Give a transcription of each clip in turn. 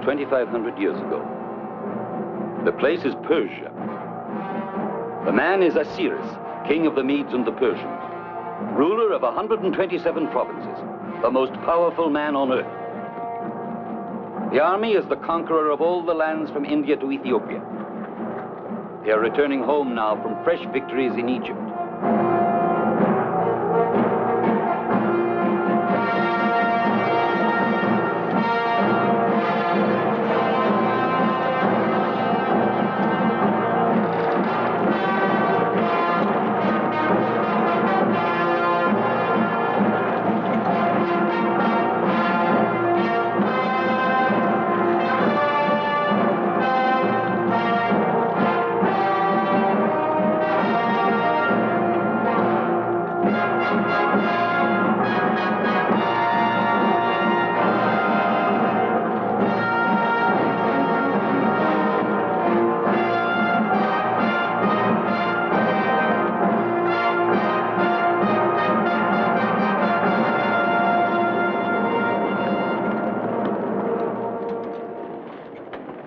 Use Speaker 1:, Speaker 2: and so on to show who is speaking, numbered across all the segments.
Speaker 1: almost 2,500 years ago. The place is Persia. The man is Ahasuerus, king of the Medes and the Persians, ruler of 127 provinces, the most powerful man on earth. The army is the conqueror of all the lands from India to Ethiopia. They are returning home now from fresh victories in Egypt.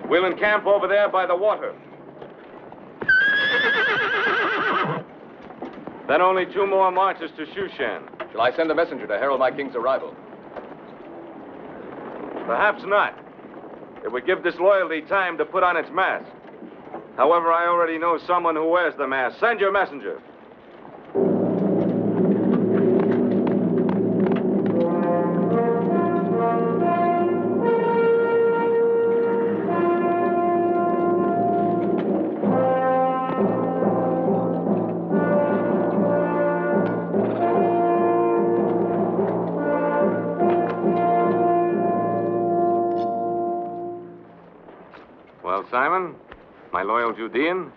Speaker 2: We'll encamp over there by the water. Then only 2 more marches to Shushan.
Speaker 3: Shall I send a messenger to herald my king's arrival?
Speaker 2: Perhaps not. It would give disloyalty time to put on its mask. However, I already know someone who wears the mask. Send your messenger. Simon, my loyal Judean,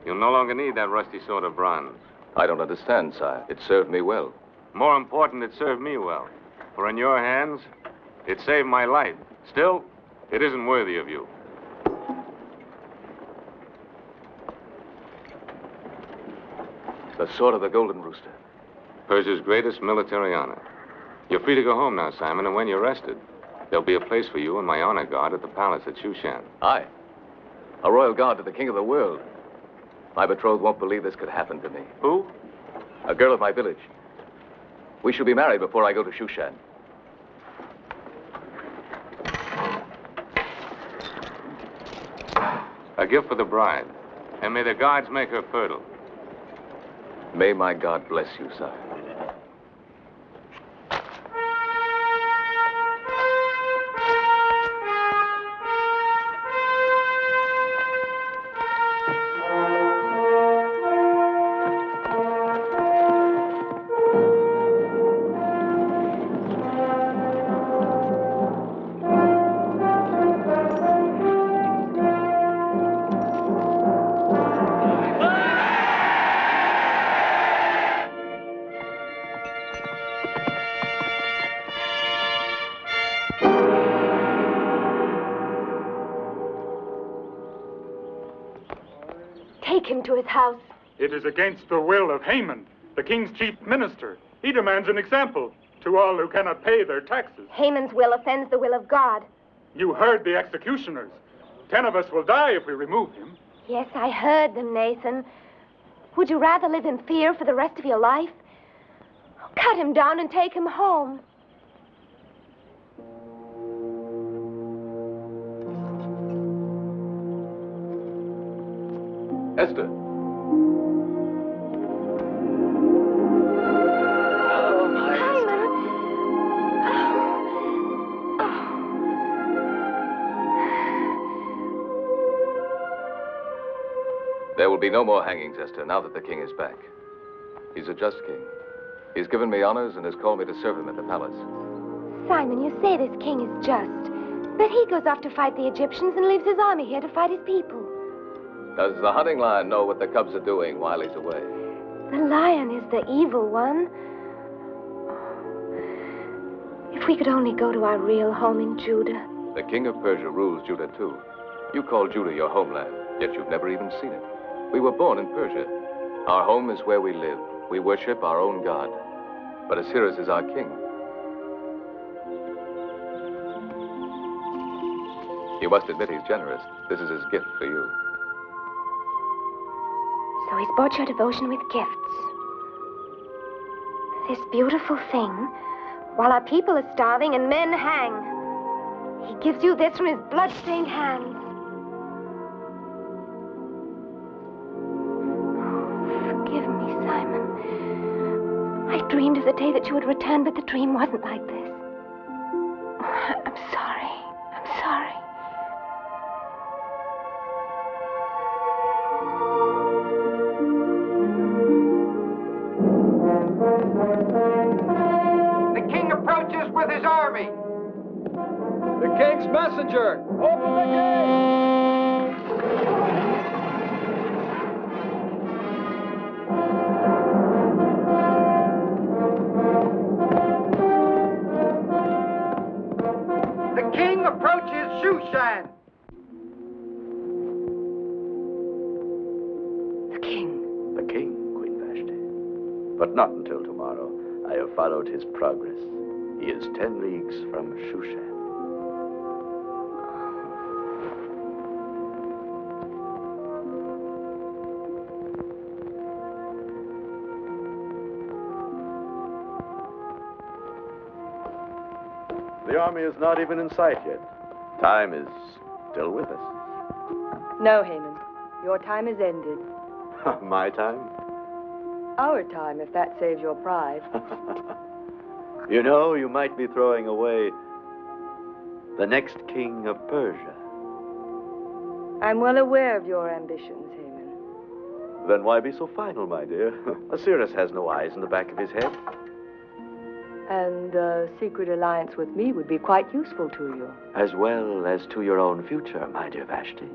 Speaker 2: you'll no longer need that rusty sword of bronze.
Speaker 3: I don't understand, sire. It served me well.
Speaker 2: More important, it served me well. For in your hands, it saved my life. Still, it isn't worthy of you.
Speaker 3: The sword of the Golden Rooster.
Speaker 2: Persia's greatest military honor. You're free to go home now, Simon, and when you're rested, there'll be a place for you in my honor guard at the palace at Shushan.
Speaker 3: Aye. A royal guard to the king of the world. My betrothed won't believe this could happen to me.
Speaker 2: Who?
Speaker 3: A girl of my village. We shall be married before I go to Shushan.
Speaker 2: A gift for the bride. And may the gods make her fertile.
Speaker 3: May my God bless you, sire.
Speaker 4: To his house.
Speaker 5: It is against the will of Haman, the king's chief minister. He demands an example to all who cannot pay their taxes.
Speaker 4: Haman's will offends the will of God.
Speaker 5: You heard the executioners. 10 of us will die if we remove him.
Speaker 4: Yes, I heard them, Nathan. Would you rather live in fear for the rest of your life? Cut him down and take him home.
Speaker 3: Esther. There will be no more hangings, Esther, now that the king is back. He's a just king. He's given me honors and has called me to serve him at the palace.
Speaker 4: Simon, you say this king is just, but he goes off to fight the Egyptians and leaves his army here to fight his people.
Speaker 3: Does the hunting lion know what the cubs are doing while he's away?
Speaker 4: The lion is the evil one. If we could only go to our real home in Judah.
Speaker 3: The king of Persia rules Judah, too. You call Judah your homeland, yet you've never even seen it. We were born in Persia. Our home is where we live. We worship our own God. But Ahasuerus is our king. You must admit he's generous. This is his gift for you.
Speaker 4: So he's bought your devotion with gifts. This beautiful thing, while our people are starving and men hang. He gives you this from his blood-stained hands. Forgive me, Simon. I dreamed of the day that you would return, but the dream wasn't like this. I'm sorry. I'm sorry.
Speaker 6: The king approaches with his army.
Speaker 7: The king's messenger! Open the gate!
Speaker 6: The king approaches Shushan.
Speaker 4: The king.
Speaker 8: The king, Queen Vashti. But not until tomorrow. I have followed his progress. He is 10 leagues from Shushan. The army is not even in sight yet. Time is still with us.
Speaker 9: No, Haman. Your time is ended.
Speaker 8: My time?
Speaker 9: Our time, if that saves your pride.
Speaker 8: You know, you might be throwing away the next king of Persia.
Speaker 9: I'm well aware of your ambitions, Haman.
Speaker 8: Then why be so final, my dear? Ahasuerus has no eyes in the back of his head.
Speaker 9: And a secret alliance with me would be quite useful to you.
Speaker 8: As well as to your own future, my dear Vashti.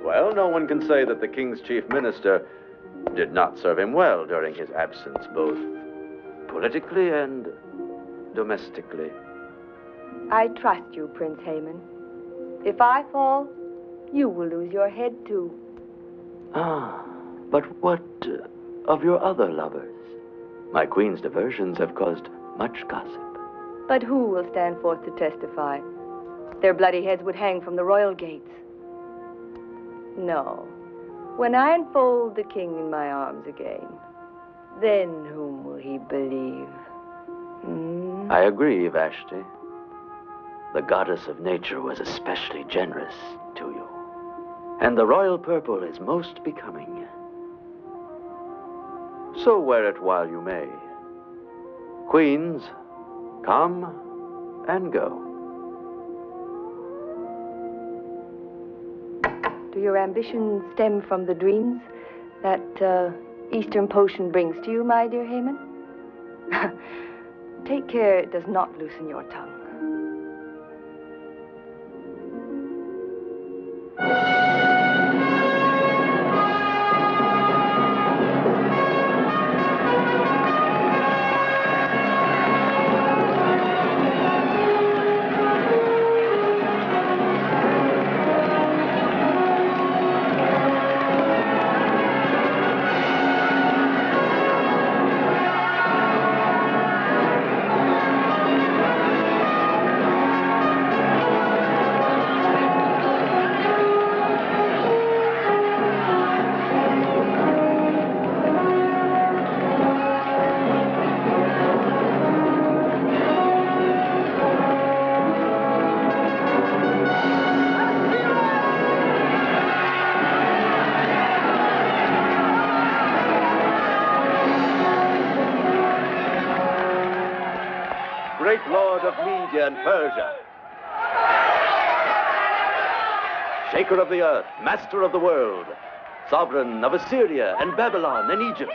Speaker 8: Well, no one can say that the king's chief minister did not serve him well during his absence, both politically and domestically.
Speaker 9: I trust you, Prince Haman. If I fall, you will lose your head, too.
Speaker 8: Ah, but what of your other lovers? My queen's diversions have caused much gossip.
Speaker 9: But who will stand forth to testify? Their bloody heads would hang from the royal gates. No. When I enfold the king in my arms again, then whom will he believe?
Speaker 8: I agree, Vashti. The goddess of nature was especially generous to you. And the royal purple is most becoming. So wear it while you may. Queens, come and go.
Speaker 9: Do your ambitions stem from the dreams that Eastern potion brings to you, my dear Haman? Take care it does not loosen your tongue.
Speaker 8: Great Lord of Media and Persia, Shaker of the earth, Master of the world, Sovereign of Assyria and Babylon and Egypt,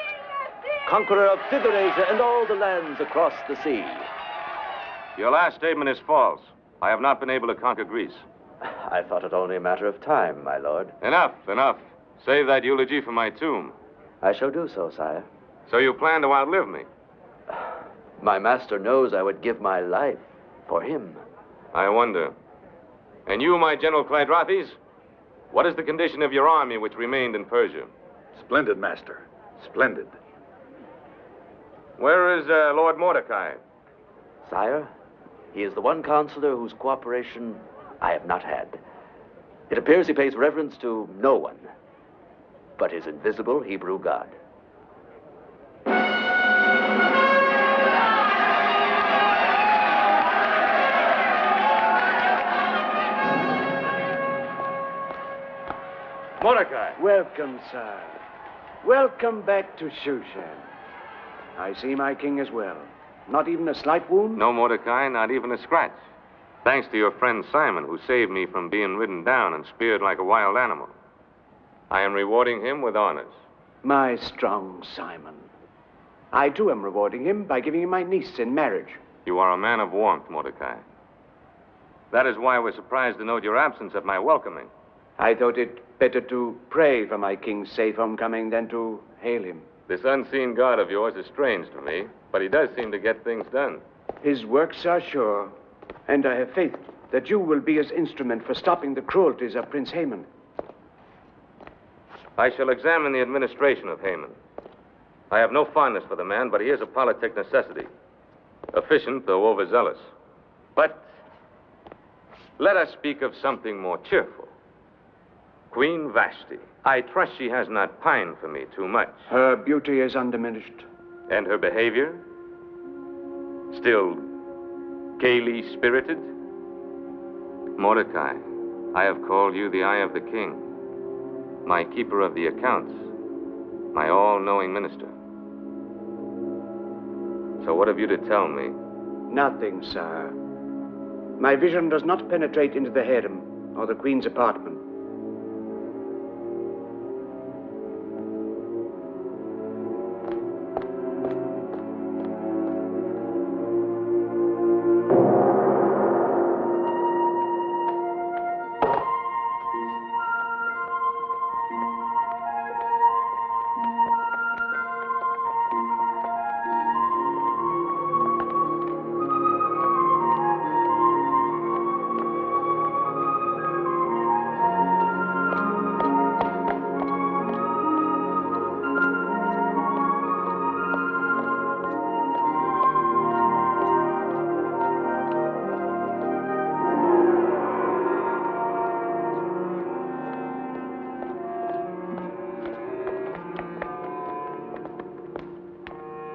Speaker 8: Conqueror of Thither Asia and all the lands across the sea.
Speaker 2: Your last statement is false. I have not been able to conquer Greece.
Speaker 8: I thought it only a matter of time, my lord.
Speaker 2: Enough, enough. Save that eulogy for my tomb.
Speaker 8: I shall do so, sire.
Speaker 2: So you plan to outlive me?
Speaker 8: My master knows I would give my life for him.
Speaker 2: I wonder. And you, my General Clydrathes? What is the condition of your army which remained in Persia?
Speaker 10: Splendid, master. Splendid.
Speaker 2: Where is Lord Mordecai?
Speaker 8: Sire, he is the one counselor whose cooperation I have not had. It appears he pays reverence to no one but his invisible Hebrew God.
Speaker 2: Mordecai!
Speaker 11: Welcome, sir. Welcome back to Shushan. I see my king as well. Not even a slight wound?
Speaker 2: No, Mordecai, not even a scratch. Thanks to your friend Simon, who saved me from being ridden down and speared like a wild animal. I am rewarding him with honors.
Speaker 11: My strong Simon. I, too, am rewarding him by giving him my niece in marriage.
Speaker 2: You are a man of warmth, Mordecai. That is why I was surprised to note your absence at my welcoming.
Speaker 11: I thought it better to pray for my king's safe homecoming than to hail him.
Speaker 2: This unseen God of yours is strange to me, but he does seem to get things done.
Speaker 11: His works are sure, and I have faith that you will be his instrument for stopping the cruelties of Prince Haman.
Speaker 2: I shall examine the administration of Haman. I have no fondness for the man, but he is a politic necessity. Efficient, though overzealous. But let us speak of something more cheerful. Queen Vashti. I trust she has not pined for me too much.
Speaker 11: Her beauty is undiminished.
Speaker 2: And her behavior? Still gaily spirited? Mordecai, I have called you the Eye of the King, my keeper of the accounts, my all-knowing minister. So what have you to tell me?
Speaker 11: Nothing, sir. My vision does not penetrate into the harem or the queen's apartment.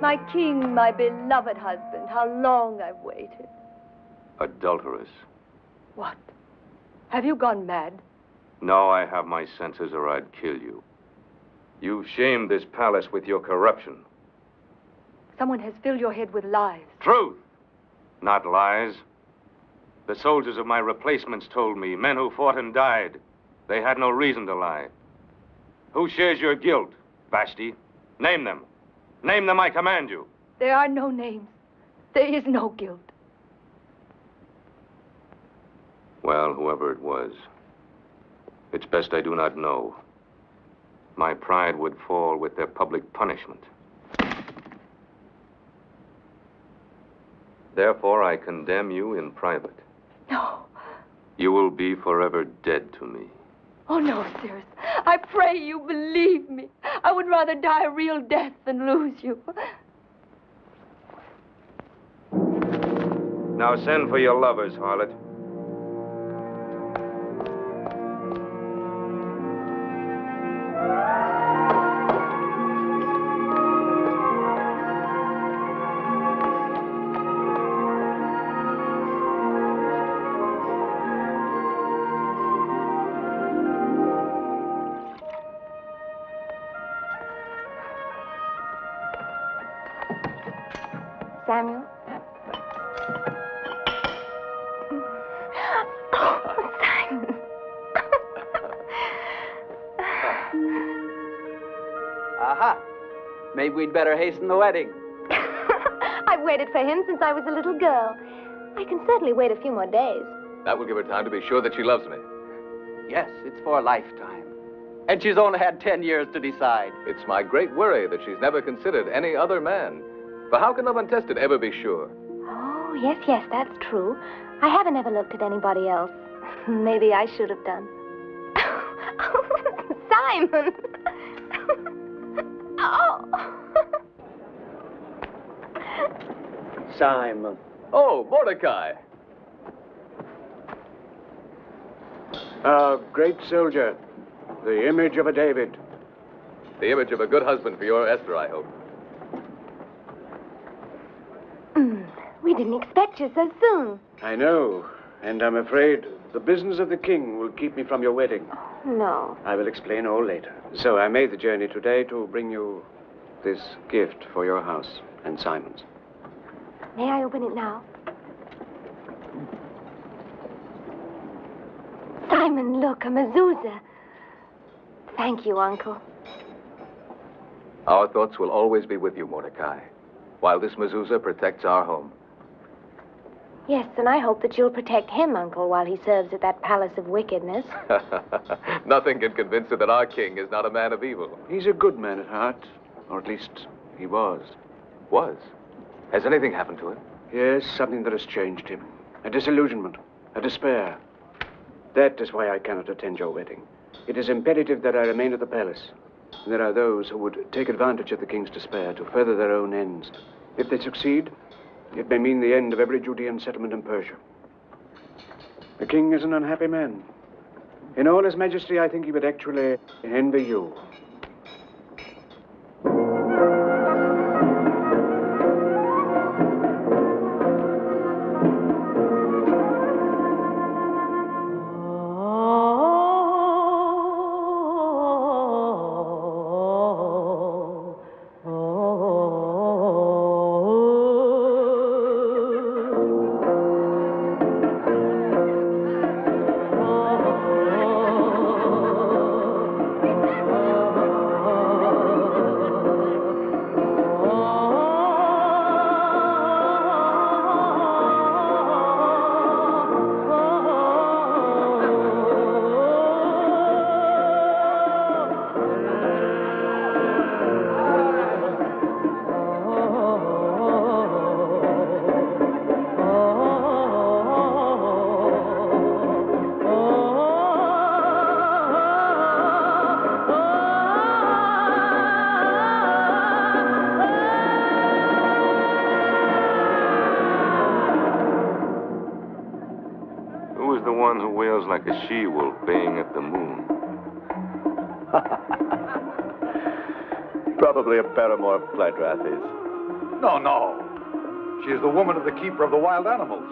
Speaker 9: My king, my beloved husband, how long I've waited.
Speaker 2: Adulteress.
Speaker 9: What? Have you gone mad?
Speaker 2: No, I have my senses or I'd kill you. You've shamed this palace with your corruption.
Speaker 9: Someone has filled your head with lies.
Speaker 2: Truth, not lies. The soldiers of my replacements told me, men who fought and died, they had no reason to lie. Who shares your guilt, Vashti? Name them. Name them, I command you.
Speaker 9: There are no names. There is no guilt.
Speaker 2: Well, whoever it was, it's best I do not know. My pride would fall with their public punishment. Therefore, I condemn you in private.
Speaker 9: No.
Speaker 2: You will be forever dead to me.
Speaker 9: Oh, no, Cyrus. I pray you believe me. I would rather die a real death than lose you.
Speaker 2: Now send for your lovers, harlot.
Speaker 4: Samuel? Oh, Simon.
Speaker 12: Aha! Maybe we'd better hasten the wedding.
Speaker 4: I've waited for him since I was a little girl. I can certainly wait a few more days.
Speaker 3: That will give her time to be sure that she loves me.
Speaker 12: Yes, it's for a lifetime. And she's only had 10 years to decide.
Speaker 3: It's my great worry that she's never considered any other man. For how can love untested ever be sure?
Speaker 4: Oh, yes, that's true. I haven't ever looked at anybody else. Maybe I should have done. Simon! Oh!
Speaker 11: Simon.
Speaker 3: Oh, Mordecai.
Speaker 11: A great soldier, the image of a David.
Speaker 3: The image of a good husband for your Esther, I hope.
Speaker 4: We didn't expect you so soon.
Speaker 11: I know, and I'm afraid the business of the king will keep me from your wedding.
Speaker 4: No.
Speaker 11: I will explain all later. So I made the journey today to bring you this gift for your house and Simon's.
Speaker 4: May I open it now? Simon, look, a mezuzah. Thank you, Uncle.
Speaker 3: Our thoughts will always be with you, Mordecai, while this mezuzah protects our home.
Speaker 4: Yes, and I hope that you'll protect him, Uncle, while he serves at that palace of wickedness.
Speaker 3: Nothing can convince her that our king is not a man of evil.
Speaker 11: He's a good man at heart, or at least he was.
Speaker 3: Was? Has anything happened to him?
Speaker 11: Yes, something that has changed him. A disillusionment, a despair. That is why I cannot attend your wedding. It is imperative that I remain at the palace. There are those who would take advantage of the king's despair to further their own ends. If they succeed, it may mean the end of every Judean settlement in Persia. The king is an unhappy man. In all his majesty, I think he would actually envy you.
Speaker 2: Like a she-wolf baying at the moon.
Speaker 8: Probably a paramour of Pleidrath's.
Speaker 10: No, no. She is the woman of the keeper of the wild animals.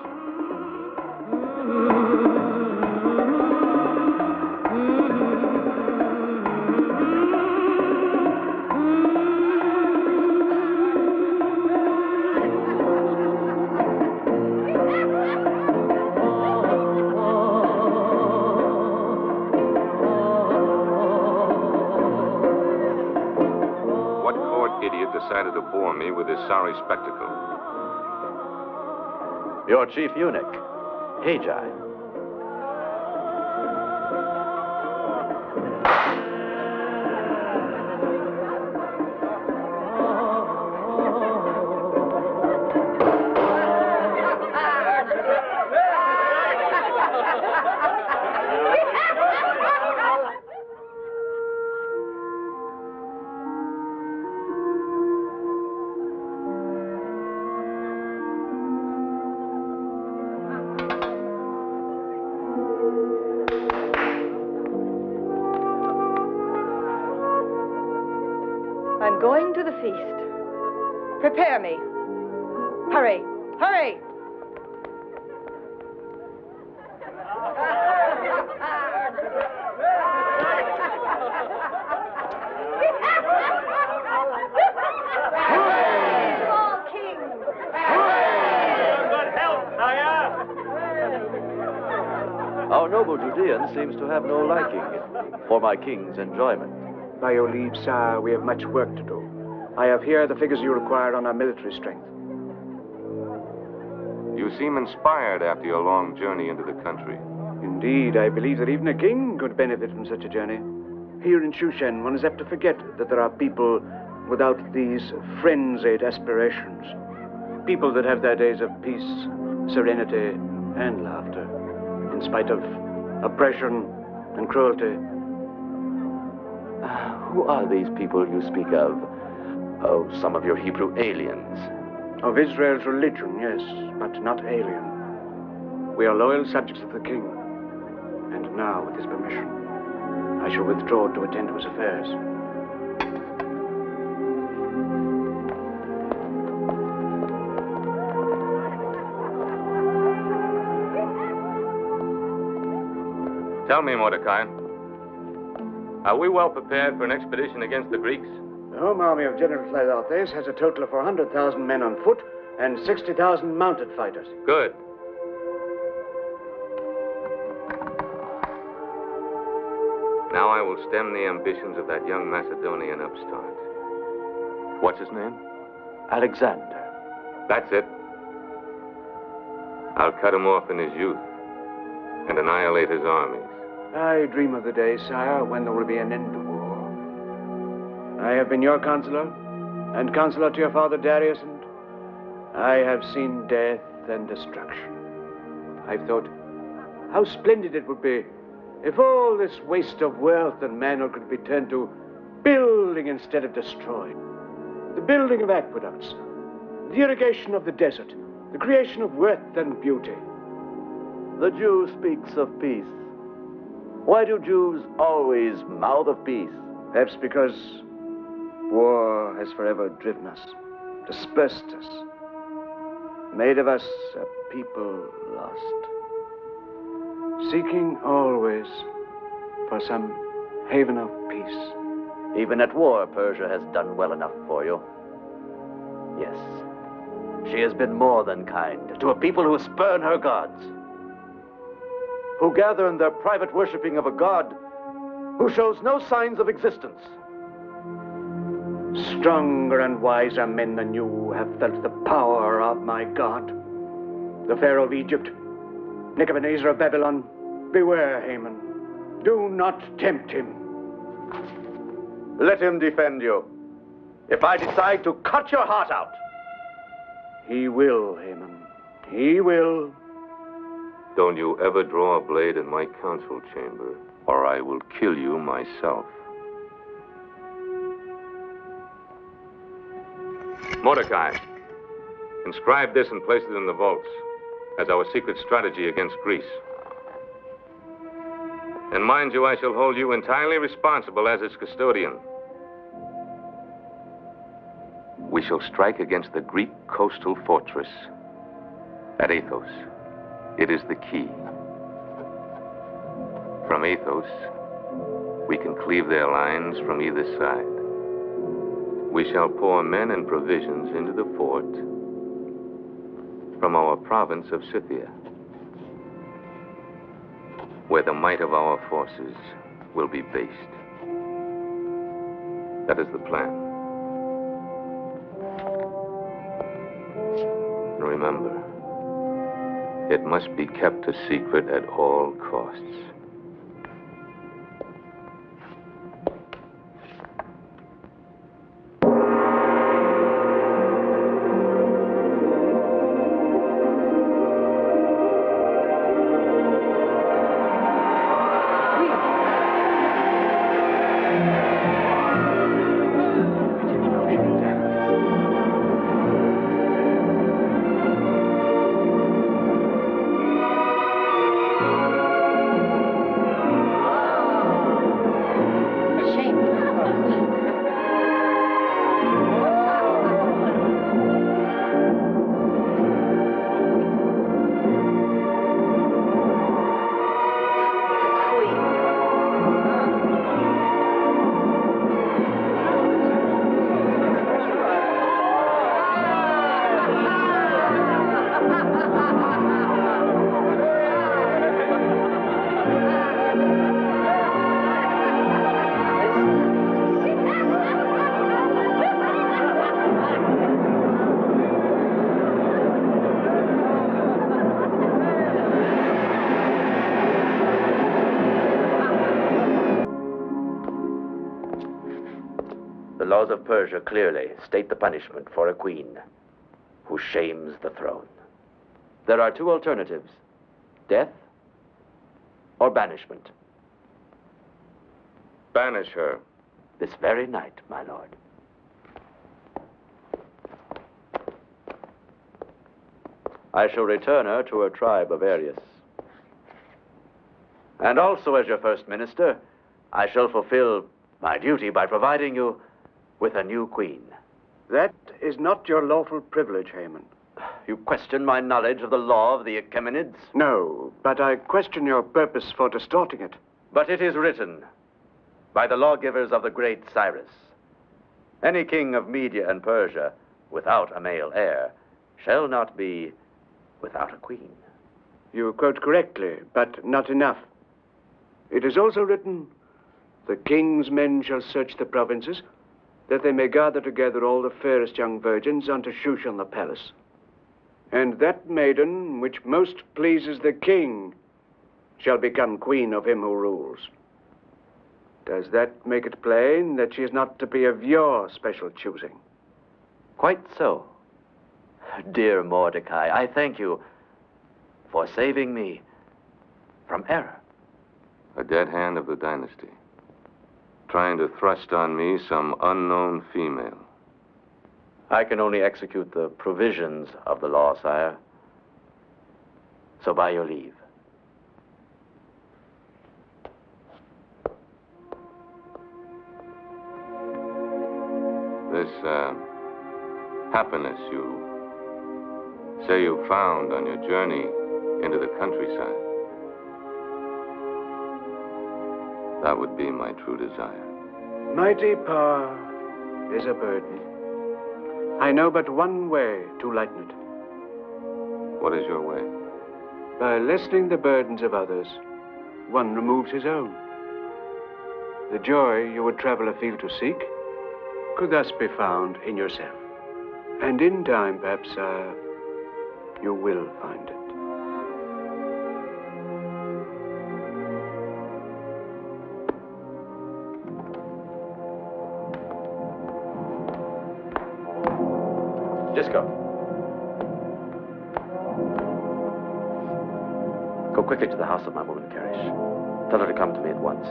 Speaker 2: Decided to bore me with his sorry spectacle.
Speaker 8: Your chief eunuch, Hagi.
Speaker 9: I'm going to the feast. Prepare me. Hurry, hurry!
Speaker 8: Our noble Judean seems to have no liking for my king's enjoyment.
Speaker 11: By your leave, sire, we have much work to do. I have here the figures you require on our military strength.
Speaker 2: You seem inspired after your long journey into the country.
Speaker 11: Indeed, I believe that even a king could benefit from such a journey. Here in Shushan, one is apt to forget that there are people without these frenzied aspirations. People that have their days of peace, serenity, and laughter, in spite of oppression and cruelty.
Speaker 8: Who are these people you speak of? Oh, some of your Hebrew aliens.
Speaker 11: Of Israel's religion, yes, but not alien. We are loyal subjects of the king. And now, with his permission, I shall withdraw to attend to his affairs.
Speaker 2: Tell me, Mordecai, are we well prepared for an expedition against the Greeks?
Speaker 11: The home army of General Philautes has a total of 400,000 men on foot and 60,000 mounted fighters.
Speaker 2: Good. Now I will stem the ambitions of that young Macedonian upstart. What's his name?
Speaker 8: Alexander.
Speaker 2: That's it. I'll cut him off in his youth and annihilate his armies.
Speaker 11: I dream of the day, sire, when there will be an end to war. I have been your counselor, and counselor to your father Darius, and I have seen death and destruction. I've thought how splendid it would be if all this waste of wealth and manhood could be turned to building instead of destroying. The building of aqueducts, the irrigation of the desert, the creation of worth and beauty.
Speaker 8: The Jew speaks of peace. Why do Jews always mouth of peace?
Speaker 11: Perhaps because war has forever driven us, dispersed us, made of us a people lost, seeking always for some haven of peace.
Speaker 8: Even at war, Persia has done well enough for you. Yes, she has been more than kind to a people who spurn her gods, who gather in their private worshipping of a god who shows no signs of existence.
Speaker 11: Stronger and wiser men than you have felt the power of my God. The Pharaoh of Egypt, Nebuchadnezzar of Babylon, beware, Haman. Do not tempt him.
Speaker 8: Let him defend you. If I decide to cut your heart out.
Speaker 11: He will, Haman. He will.
Speaker 2: Don't you ever draw a blade in my council chamber, or I will kill you myself. Mordecai, inscribe this and place it in the vaults as our secret strategy against Greece. And mind you, I shall hold you entirely responsible as its custodian. We shall strike against the Greek coastal fortress at Athos. It is the key. From Athos, we can cleave their lines from either side. We shall pour men and provisions into the fort from our province of Scythia, where the might of our forces will be based. That is the plan. And remember, it must be kept a secret at all costs.
Speaker 8: The laws of Persia clearly state the punishment for a queen who shames the throne. There are two alternatives: death or banishment.
Speaker 2: Banish her.
Speaker 8: This very night, my lord. I shall return her to her tribe of Arius. And also, as your first minister, I shall fulfill my duty by providing you with a new queen.
Speaker 11: That is not your lawful privilege, Haman.
Speaker 8: You question my knowledge of the law of the Achaemenids?
Speaker 11: No, but I question your purpose for distorting it.
Speaker 8: But it is written by the lawgivers of the great Cyrus, any king of Media and Persia without a male heir shall not be without a queen.
Speaker 11: You quote correctly, but not enough. It is also written, the king's men shall search the provinces, that they may gather together all the fairest young virgins unto Shushan the palace. And that maiden which most pleases the king shall become queen of him who rules. Does that make it plain that she is not to be of your special choosing?
Speaker 8: Quite so. Dear Mordecai, I thank you for saving me from error.
Speaker 2: A dead hand of the dynasty, trying to thrust on me some unknown female.
Speaker 8: I can only execute the provisions of the law, sire. So by your leave.
Speaker 2: This, happiness you say you found on your journey into the countryside, that would be my true desire.
Speaker 11: Mighty power is a burden. I know but one way to lighten it.
Speaker 2: What is your way?
Speaker 11: By lessening the burdens of others, one removes his own. The joy you would travel afield to seek could thus be found in yourself. And in time, perhaps, you will find it.
Speaker 8: Disco. Go quickly to the house of my woman, Karish. Tell her to come to me at once.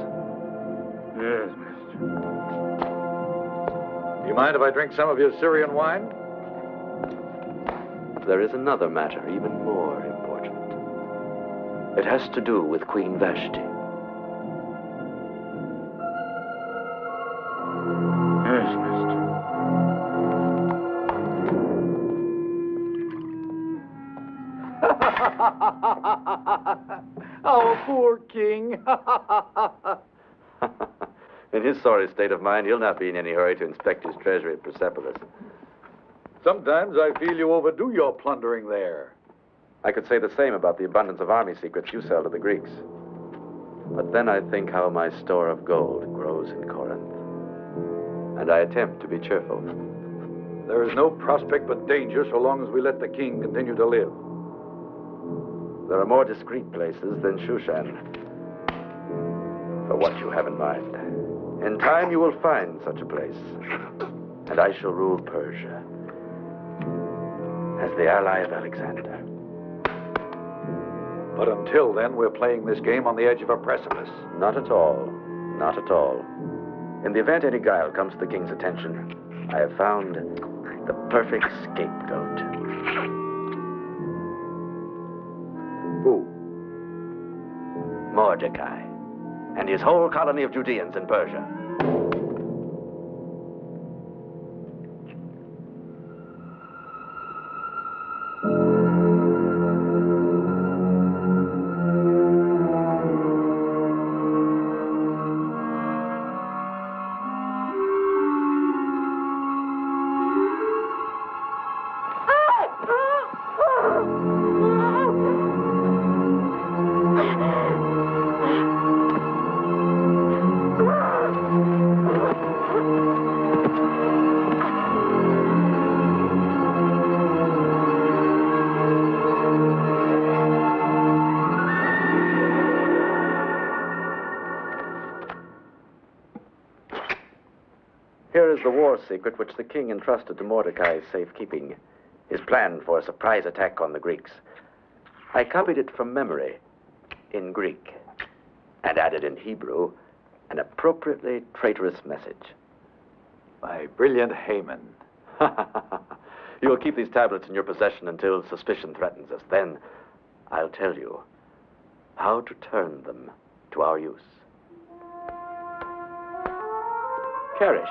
Speaker 10: Yes, mister. Do you mind if I drink some of your Syrian wine?
Speaker 8: There is another matter even more important. It has to do with Queen Vashti.
Speaker 10: Yes, mister. Our poor king.
Speaker 8: In his sorry state of mind, he'll not be in any hurry to inspect his treasury at Persepolis.
Speaker 10: Sometimes I feel you overdo your plundering there.
Speaker 8: I could say the same about the abundance of army secrets you sell to the Greeks. But then I think how my store of gold grows in Corinth. And I attempt to be cheerful.
Speaker 10: There is no prospect but danger so long as we let the king continue to live.
Speaker 8: There are more discreet places than Shushan for what you have in mind. In time, you will find such a place, and I shall rule Persia as the ally of Alexander.
Speaker 10: But until then, we're playing this game on the edge of a precipice.
Speaker 8: Not at all. Not at all. In the event any guile comes to the king's attention, I have found the perfect scapegoat.
Speaker 10: Who?
Speaker 8: Mordecai and his whole colony of Judeans in Persia. Here is the war secret which the king entrusted to Mordecai's safekeeping. His plan for a surprise attack on the Greeks. I copied it from memory in Greek and added in Hebrew an appropriately traitorous message.
Speaker 10: My brilliant Haman.
Speaker 8: You will keep these tablets in your possession until suspicion threatens us. Then I'll tell you how to turn them to our use. Karish,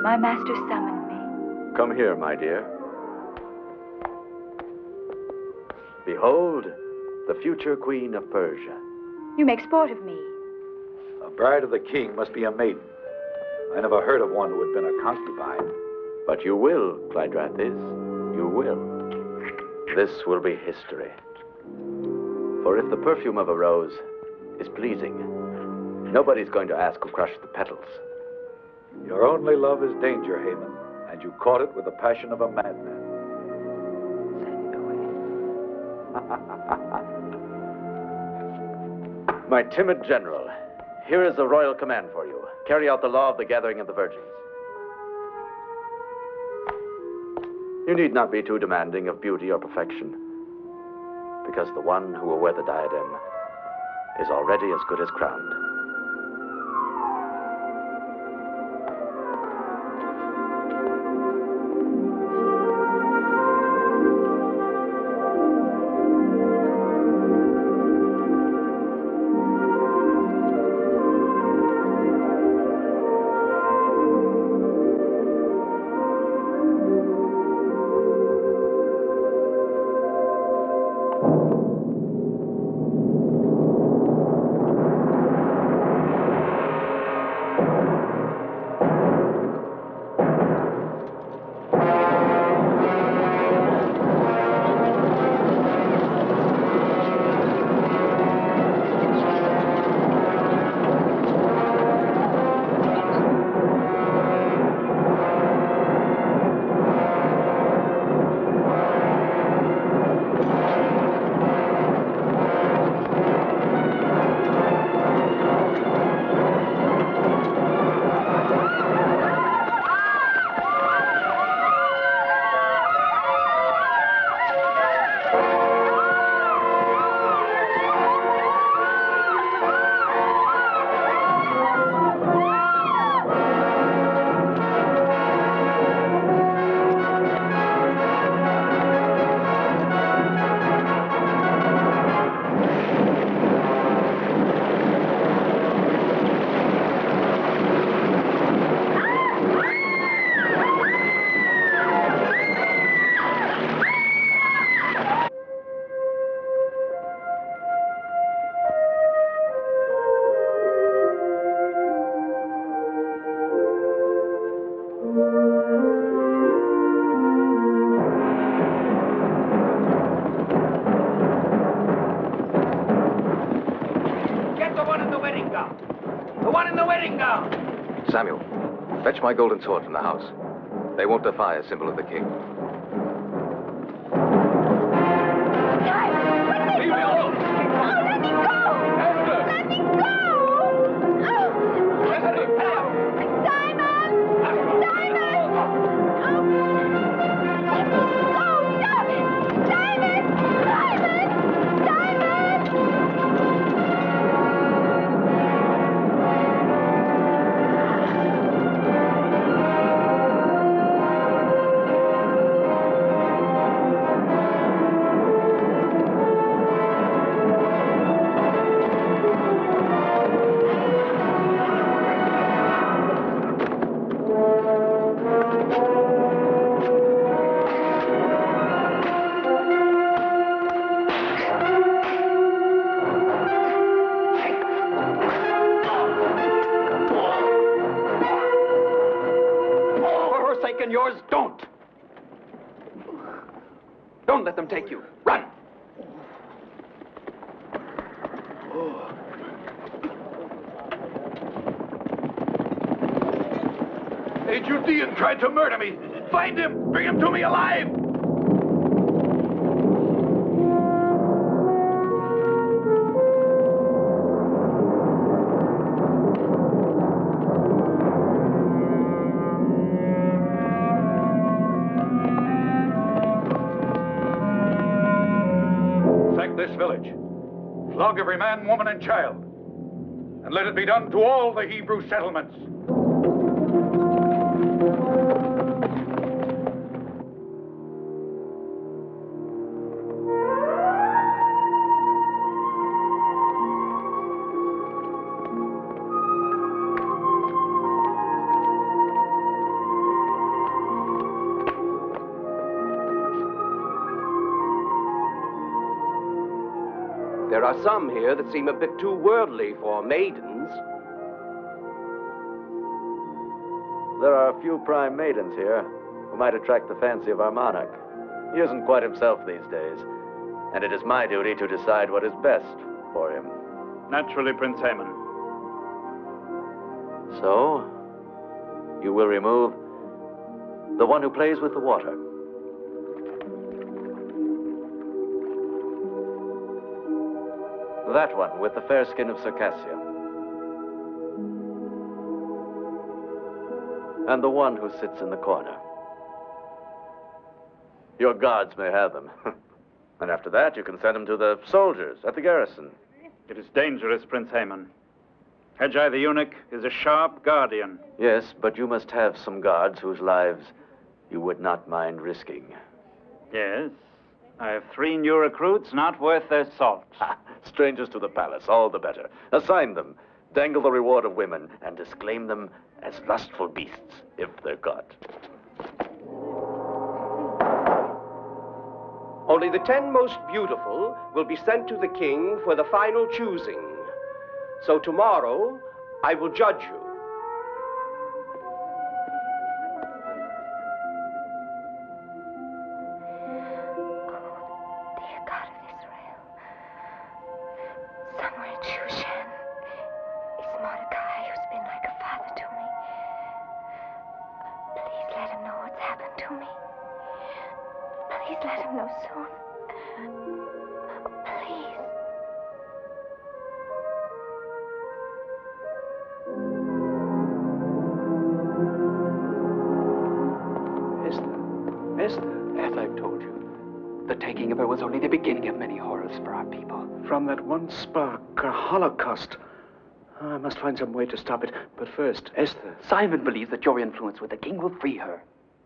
Speaker 4: My master summoned me.
Speaker 8: come here, my dear. Behold, the future queen of Persia.
Speaker 9: You make sport of me.
Speaker 10: A bride of the king must be a maiden. I never heard of one who had been a concubine.
Speaker 8: But you will, Clydrathis, you will. This will be history. For if the perfume of a rose is pleasing, nobody's going to ask who crushed the petals.
Speaker 10: Your only love is danger, Haman, and you caught it with the passion of a madman.
Speaker 8: My timid general, here is a royal command for you. Carry out the law of the gathering of the virgins. You need not be too demanding of beauty or perfection, because the one who will wear the diadem is already as good as crowned.
Speaker 3: Samuel, fetch my golden sword from the house. They won't defy a symbol of the king.
Speaker 4: Leave me alone! Oh, let me go! Esther! Let me go! Oh.
Speaker 7: Esther!
Speaker 4: Simon! Simon! Oh. Let me go! Stop it! Simon! Simon! Simon!
Speaker 12: Yours, don't. Don't let them take you. Run.
Speaker 10: A Judean tried to murder me. Find him. Bring him to me alive. This village. Flog every man, woman, and child. And let it be done to all the Hebrew settlements.
Speaker 13: There are some here that seem a bit too worldly for maidens.
Speaker 8: There are a few prime maidens here who might attract the fancy of our monarch. He isn't quite himself these days, and it is my duty to decide what is best for him.
Speaker 5: Naturally, Prince Haman.
Speaker 8: So, you will remove the one who plays with the water. That one with the fair skin of Circassia. And the one who sits in the corner. Your guards may have them. And after that, you can send them to the soldiers at the garrison.
Speaker 5: It is dangerous, Prince Haman. Hedgeye the eunuch is a sharp guardian.
Speaker 8: Yes, but you must have some guards whose lives you would not mind risking.
Speaker 5: Yes. I have 3 new recruits not worth their salt.
Speaker 8: Strangers to the palace, all the better. Assign them, dangle the reward of women, and disclaim them as lustful beasts, if they're caught.
Speaker 13: Only the 10 most beautiful will be sent to the king for the final choosing. So tomorrow, I will judge you.
Speaker 4: Dear God of Israel, somewhere in Shushan is Mordecai, who's been like a father to me. Please let him know what's happened to me. Please let him know soon. Please.
Speaker 12: Esther, as I've told you, the taking of her was only the beginning of many horrors for our people.
Speaker 11: From that one spark, a holocaust. I must find some way to stop it. But first, Esther.
Speaker 12: Simon believes that your influence with the king will free her.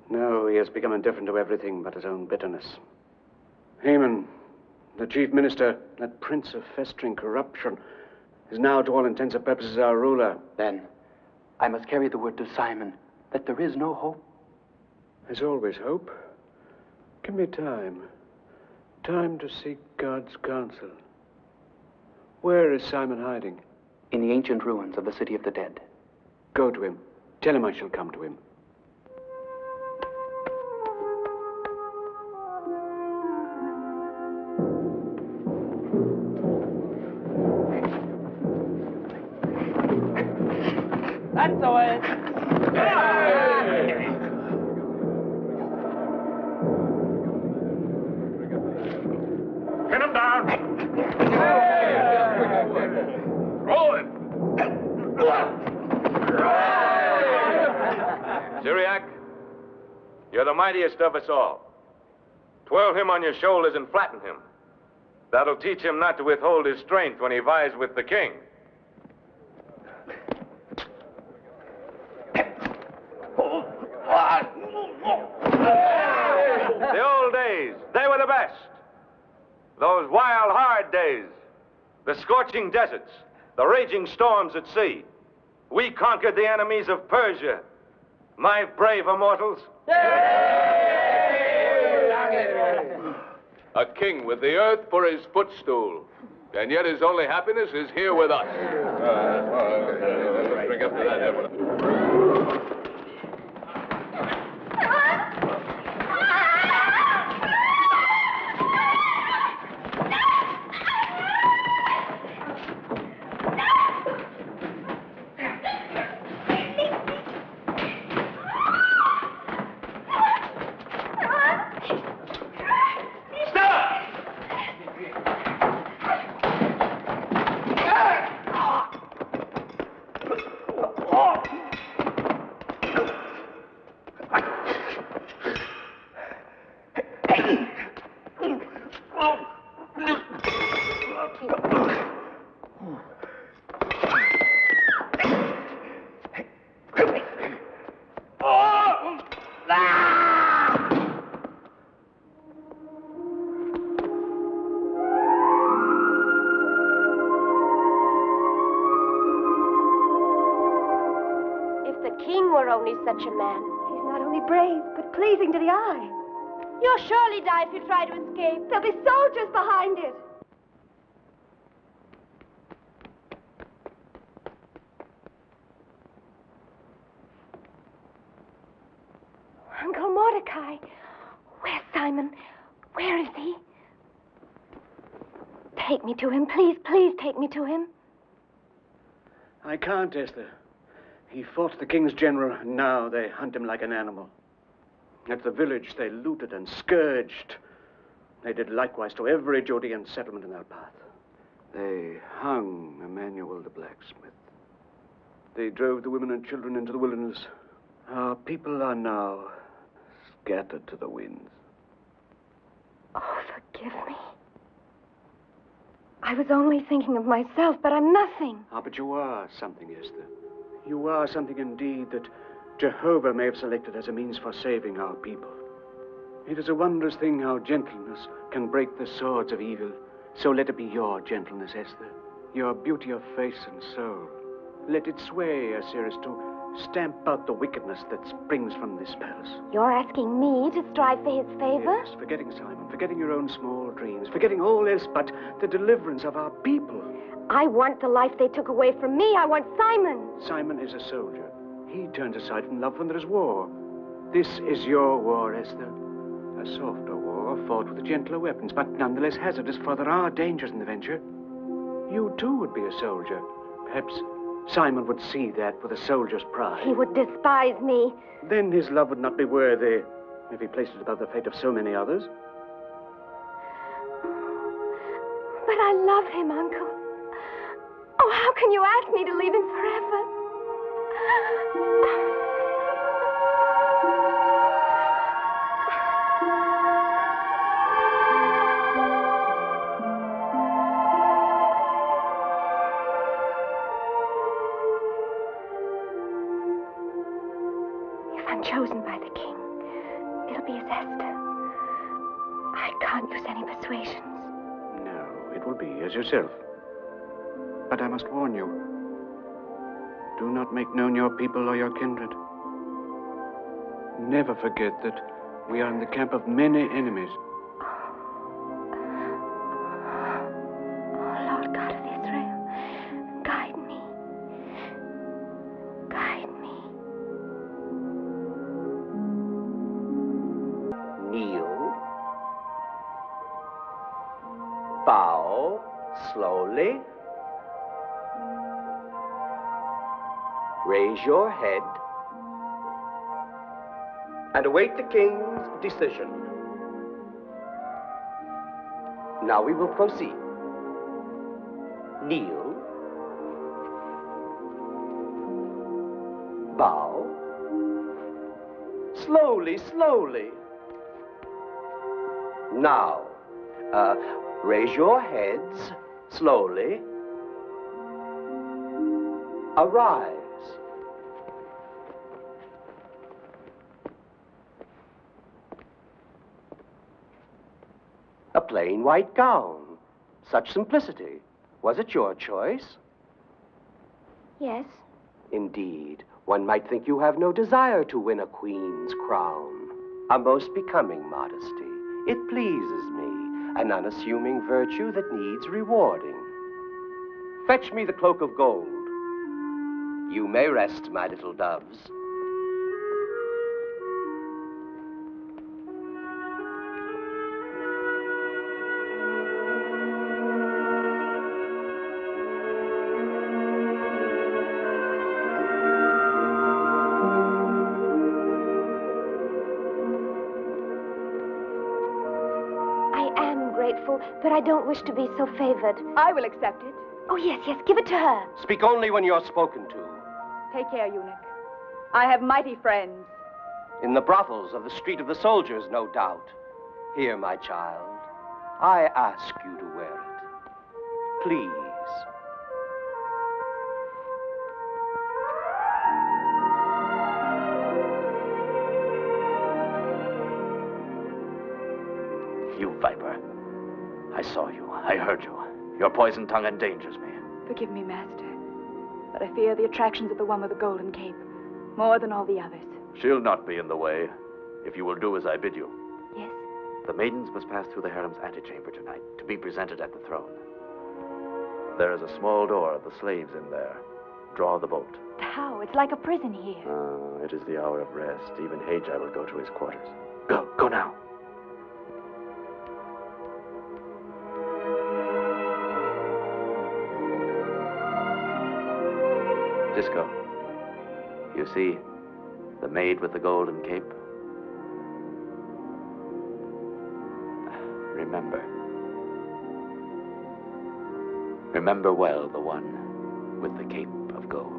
Speaker 11: No, he has become indifferent to everything but his own bitterness. Haman, the chief minister, that prince of festering corruption, is now, to all intents and purposes, our ruler.
Speaker 12: Then, I must carry the word to Simon that there is no hope.
Speaker 11: There's always hope. Give me time. Time to seek God's counsel. Where is Simon hiding?
Speaker 12: In the ancient ruins of the city of the dead.
Speaker 11: Go to him. Tell him I shall come to him.
Speaker 12: That's the way.
Speaker 5: Pin him down.
Speaker 2: Roll him. Syriac, you're the mightiest of us all. Twirl him on your shoulders and flatten him. That'll teach him not to withhold his strength when he vies with the king. The old days, they were the best. Those wild, hard days. The scorching deserts, the raging storms at sea. We conquered the enemies of Persia. My brave immortals.
Speaker 3: A king with the earth for his footstool. And yet his only happiness is here with us. Let's bring up to that.
Speaker 4: Such a man. He's not only brave, but pleasing to the eye. You'll surely die if you try to escape. There'll be soldiers behind it. Mordecai. Where's Simon? Where is he? Take me to him. Please, please take me to him.
Speaker 11: I can't, Esther. He fought the king's general, and now they hunt him like an animal. At the village, they looted and scourged. They did likewise to every Judean settlement in their path. They hung Emmanuel the blacksmith. They drove the women and children into the wilderness. Our people are now scattered to the winds.
Speaker 4: Oh, forgive me. I was only thinking of myself, but I'm nothing.
Speaker 11: Ah, but you are something, Esther. You are something indeed that Jehovah may have selected as a means for saving our people. It is a wondrous thing how gentleness can break the swords of evil. So let it be your gentleness, Esther, your beauty of face and soul. Let it sway Ahasuerus to stamp out the wickedness that springs from this palace.
Speaker 4: You're asking me to strive for his favor?
Speaker 11: Yes, forgetting Simon, forgetting your own small dreams, forgetting all else but the deliverance of our people.
Speaker 4: I want the life they took away from me. I want Simon.
Speaker 11: Simon is a soldier. He turns aside from love when there is war. This is your war, Esther. A softer war, fought with gentler weapons, but nonetheless hazardous, for there are dangers in the venture. You, too, would be a soldier. Perhaps Simon would see that with a soldier's pride.
Speaker 4: He would despise me.
Speaker 11: Then his love would not be worthy if he placed it above the fate of so many others.
Speaker 4: But I love him, Uncle. Oh, how can you ask me to leave him forever? If I'm chosen by the king, it'll be as Esther. I can't use any persuasions.
Speaker 11: No, it will be as yourself. But I must warn you. Do not make known your people or your kindred. Never forget that we are in the camp of many enemies.
Speaker 4: Oh, Lord God of Israel, guide me. Guide me.
Speaker 13: Kneel. Bow slowly. Raise your head and await the king's decision. Now we will proceed. Kneel. Bow. Slowly, slowly. Now, raise your heads slowly. Arise. A plain white gown. Such simplicity. Was it your choice?
Speaker 4: Yes.
Speaker 13: Indeed, one might think you have no desire to win a queen's crown. A most becoming modesty. It pleases me, an unassuming virtue that needs rewarding. Fetch me the cloak of gold. You may rest, my little doves.
Speaker 4: But I don't wish to be so favored.
Speaker 9: I will accept it.
Speaker 4: Oh, yes, yes, give it to her.
Speaker 13: Speak only when you're spoken to.
Speaker 9: Take care, eunuch. I have mighty friends.
Speaker 13: In the brothels of the Street of the Soldiers, no doubt. Here, my child, I ask you to wear it. Please.
Speaker 8: You viper. I saw you. I heard you. Your poisoned tongue endangers me.
Speaker 9: Forgive me, master, but I fear the attractions of the one with the golden cape more than all the others.
Speaker 8: She'll not be in the way, if you will do as I bid you.
Speaker 4: Yes?
Speaker 8: The maidens must pass through the harem's antechamber tonight to be presented at the throne. There is a small door of the slaves in there. Draw the bolt.
Speaker 4: How? It's like a prison here.
Speaker 8: It is the hour of rest. Even Hagi will go to his quarters. Go now. Disco, you see the maid with the golden cape? Remember well the one with the cape of gold.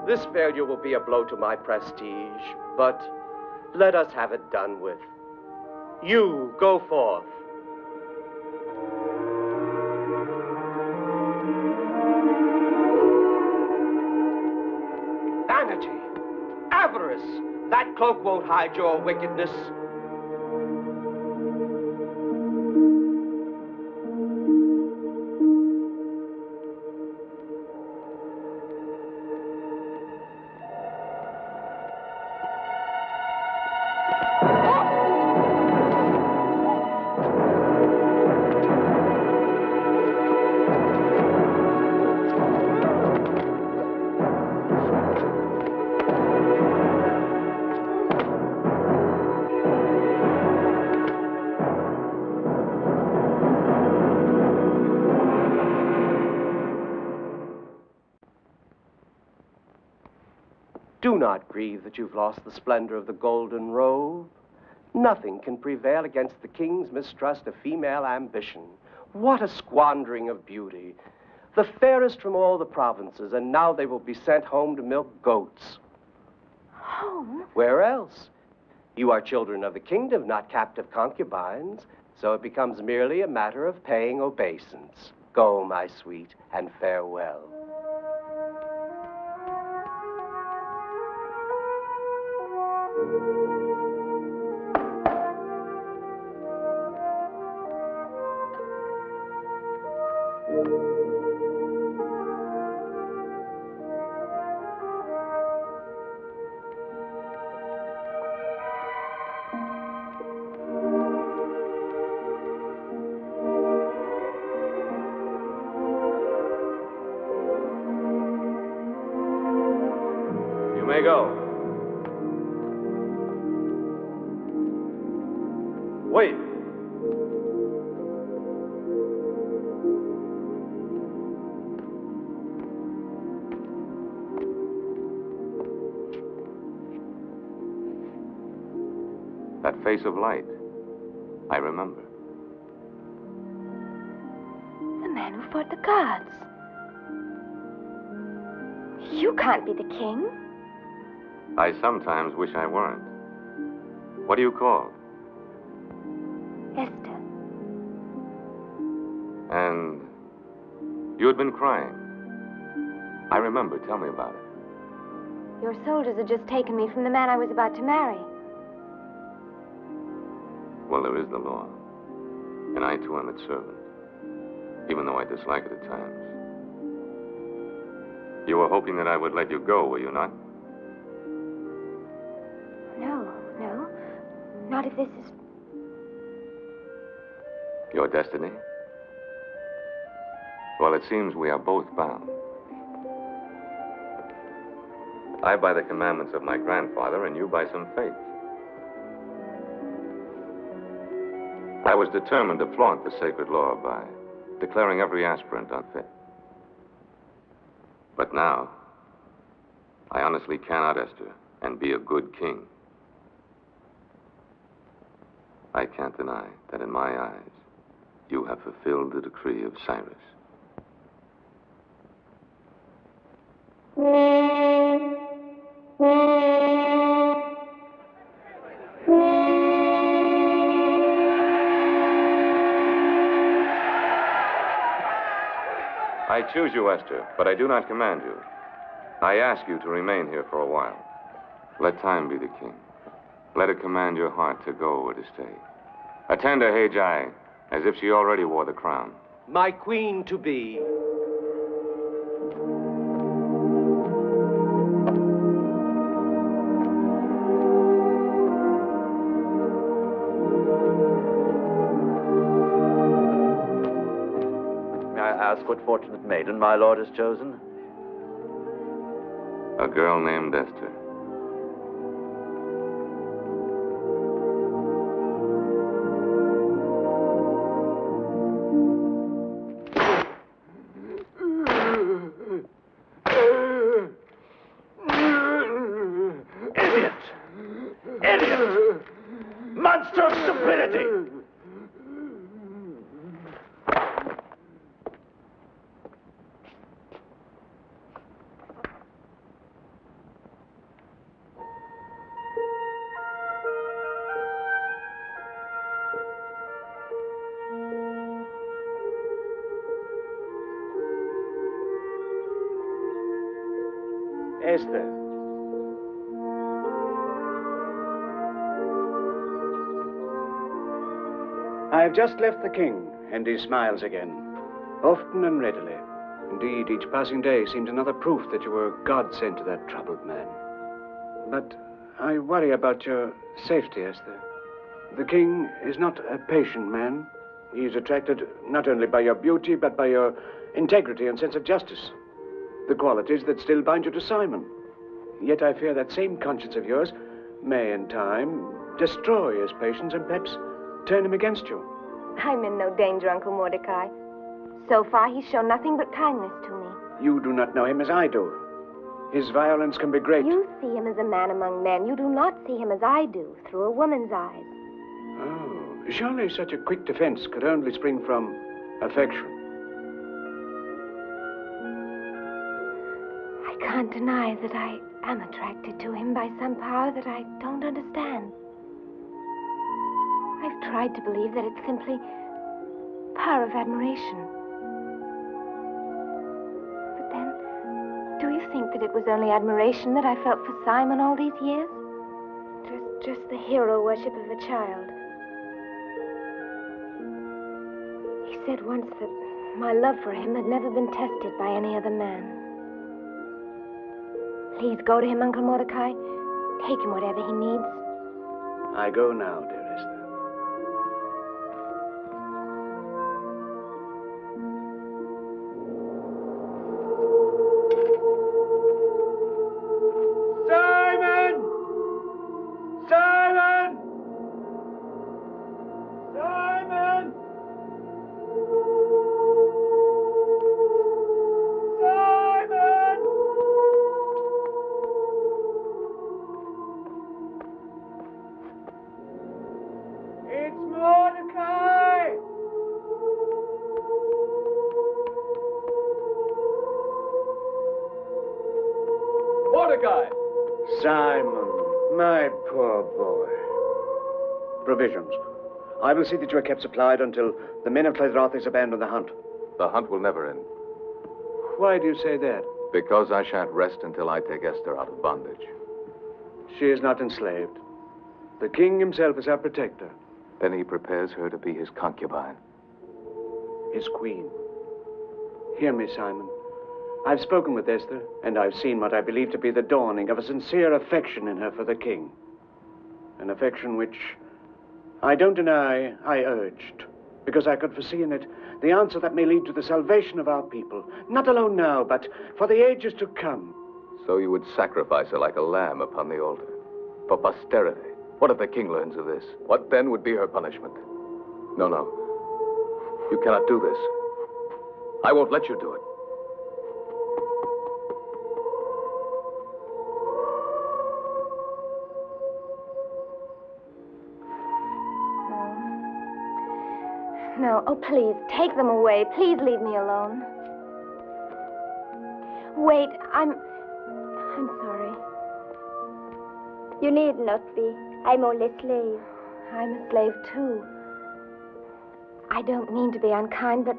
Speaker 13: This failure will be a blow to my prestige, but let us have it done with. You go forth. Vanity, avarice, that cloak won't hide your wickedness. Do not grieve that you've lost the splendor of the golden robe. Nothing can prevail against the king's mistrust of female ambition. What a squandering of beauty. The fairest from all the provinces, and now they will be sent home to milk goats.
Speaker 4: Home?
Speaker 13: Where else? You are children of the kingdom, not captive concubines, so it becomes merely a matter of paying obeisance. Go, my sweet, and farewell.
Speaker 2: You may go. Wait. That face of light. I remember.
Speaker 4: The man who fought the gods. You can't be the king.
Speaker 2: I sometimes wish I weren't. What do you call?
Speaker 4: Esther.
Speaker 2: And you had been crying. I remember. Tell me about it.
Speaker 4: Your soldiers had just taken me from the man I was about to marry.
Speaker 2: Well, there is the law. And I, too, am its servant. Even though I dislike it at times. You were hoping that I would let you go, were you not?
Speaker 4: No. Not if this is...
Speaker 2: Your destiny? Well, it seems we are both bound. I by the commandments of my grandfather, and you by some faith. I was determined to flaunt the sacred law by declaring every aspirant unfit. But now, I honestly cannot, Esther, and be a good king. I can't deny that in my eyes, you have fulfilled the decree of Cyrus. I choose you, Esther, but I do not command you. I ask you to remain here for a while. Let time be the king. Let it command your heart to go or to stay. Attend to Haggai as if she already wore the crown.
Speaker 13: My queen to be.
Speaker 8: May I ask what fortunate maiden my lord has chosen?
Speaker 2: A girl named Esther.
Speaker 8: Idiot! Monster of stupidity!
Speaker 11: Esther. I have just left the king, and he smiles again, often and readily. Indeed, each passing day seems another proof that you were God sent to that troubled man. But I worry about your safety, Esther. The king is not a patient man. He is attracted not only by your beauty, but by your integrity and sense of justice. The qualities that still bind you to Simon. Yet I fear that same conscience of yours may, in time, destroy his patience and perhaps turn him against you.
Speaker 4: I'm in no danger, Uncle Mordecai. So far, he's shown nothing but kindness to me.
Speaker 11: You do not know him as I do. His violence can be great.
Speaker 4: You see him as a man among men. You do not see him as I do, through a woman's eyes.
Speaker 11: Oh, surely such a quick defense could only spring from affection.
Speaker 4: I can't deny that I am attracted to him by some power that I don't understand. I've tried to believe that it's simply power of admiration. But then, do you think that it was only admiration that I felt for Simon all these years? Just the hero worship of a child. He said once that my love for him had never been tested by any other man. Please go to him, Uncle Mordecai. Take him whatever he needs.
Speaker 11: I go now, dear Esther.
Speaker 6: Simon! Simon! Simon! Simon! It's Mordecai!
Speaker 7: Mordecai!
Speaker 11: Simon, my poor boy. Provisions. I will see that you are kept supplied until the men of Clydrothis abandon the hunt.
Speaker 3: The hunt will never end.
Speaker 11: Why do you say that?
Speaker 3: Because I shan't rest until I take Esther out of bondage.
Speaker 11: She is not enslaved. The king himself is our protector.
Speaker 3: Then he prepares her to be his concubine.
Speaker 11: His queen. Hear me, Simon. I've spoken with Esther, and I've seen what I believe to be the dawning of a sincere affection in her for the king. An affection which, I don't deny, I urged, because I could foresee in it the answer that may lead to the salvation of our people, not alone now, but for the ages to come.
Speaker 3: So you would sacrifice her like a lamb upon the altar, for posterity. What if the king learns of this? What then would be her punishment? No, no. You cannot do this. I won't let you do it.
Speaker 4: No, oh, please, take them away. Please leave me alone. Wait, I'm sorry.
Speaker 14: You need not be. I'm only a slave.
Speaker 4: I'm a slave, too. I don't mean to be unkind, but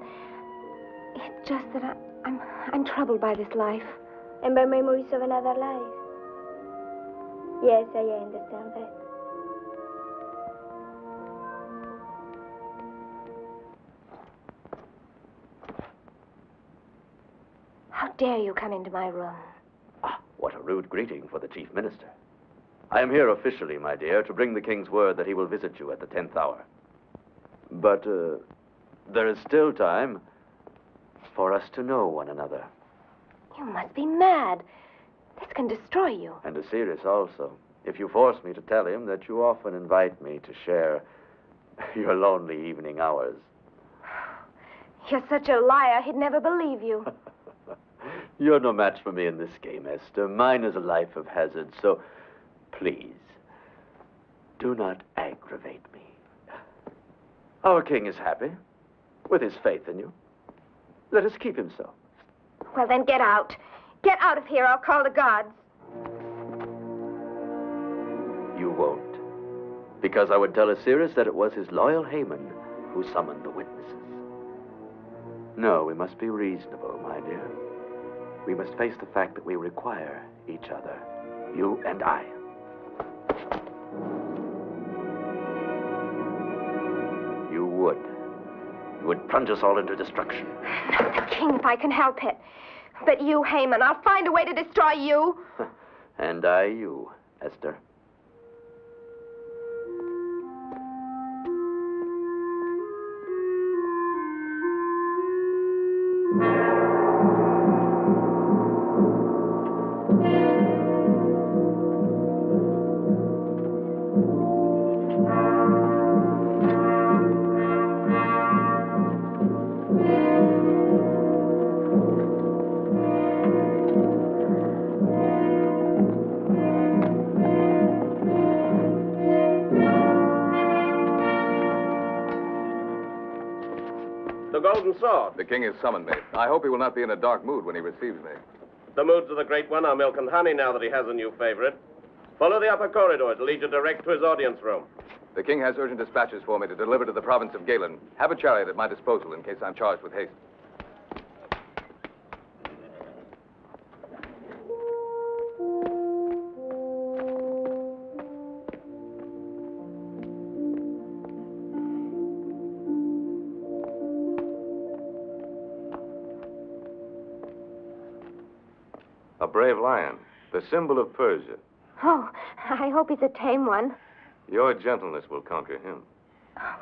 Speaker 4: it's just that I'm troubled by this life.
Speaker 14: And by memories of another life. Yes, I understand that.
Speaker 4: How dare you come into my room?
Speaker 8: Ah, what a rude greeting for the chief minister. I am here officially, my dear, to bring the king's word that he will visit you at the 10th hour. But there is still time for us to know one another.
Speaker 4: You must be mad. This can destroy you.
Speaker 8: And Ahasuerus also, if you force me to tell him that you often invite me to share your lonely evening hours.
Speaker 4: You're such a liar, he'd never believe you.
Speaker 8: You're no match for me in this game, Esther. Mine is a life of hazard, so please, do not aggravate me. Our king is happy with his faith in you. Let us keep him so.
Speaker 4: Well, then get out. Get out of here. I'll call the guards.
Speaker 8: You won't. Because I would tell Ahasuerus that it was his loyal Haman who summoned the witnesses. No, we must be reasonable, my dear. We must face the fact that we require each other, you and I. You would plunge us all into destruction.
Speaker 4: Not the king, if I can help it. But you, Haman, I'll find a way to destroy you.
Speaker 8: And I you, Esther.
Speaker 15: Sword.
Speaker 3: The king has summoned me. I hope he will not be in a dark mood when he receives me.
Speaker 15: The moods of the Great One are milk and honey now that he has a new favorite. Follow the upper corridor. It'll lead you direct to his audience room.
Speaker 3: The king has urgent dispatches for me to deliver to the province of Galen. Have a chariot at my disposal in case I'm charged with haste.
Speaker 2: A brave lion, the symbol of Persia.
Speaker 4: Oh, I hope he's a tame one.
Speaker 2: Your gentleness will conquer him.
Speaker 4: Oh.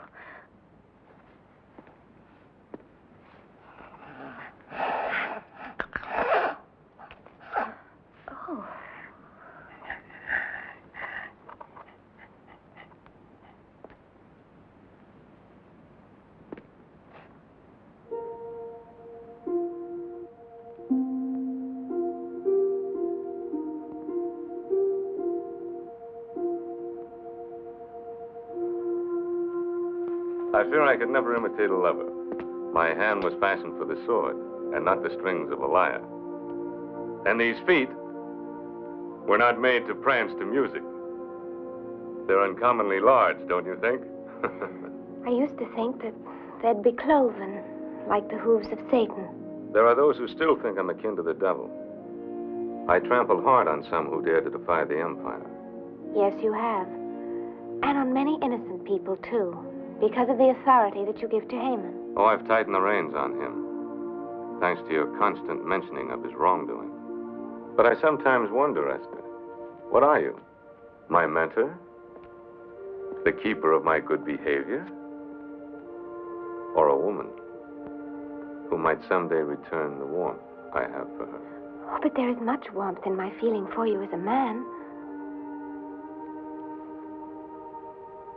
Speaker 2: I fear I could never imitate a lover. My hand was fashioned for the sword, and not the strings of a lyre. And these feet were not made to prance to music. They're uncommonly large, don't you think?
Speaker 4: I used to think that they'd be cloven, like the hooves of Satan.
Speaker 2: There are those who still think I'm akin to the devil. I trampled hard on some who dared to defy the Empire.
Speaker 4: Yes, you have. And on many innocent people, too, because of the authority that you give to Haman.
Speaker 2: Oh, I've tightened the reins on him, thanks to your constant mentioning of his wrongdoing. But I sometimes wonder, Esther, what are you? My mentor? The keeper of my good behavior? Or a woman who might someday return the warmth I have for her?
Speaker 4: Oh, but there is much warmth in my feeling for you as a man.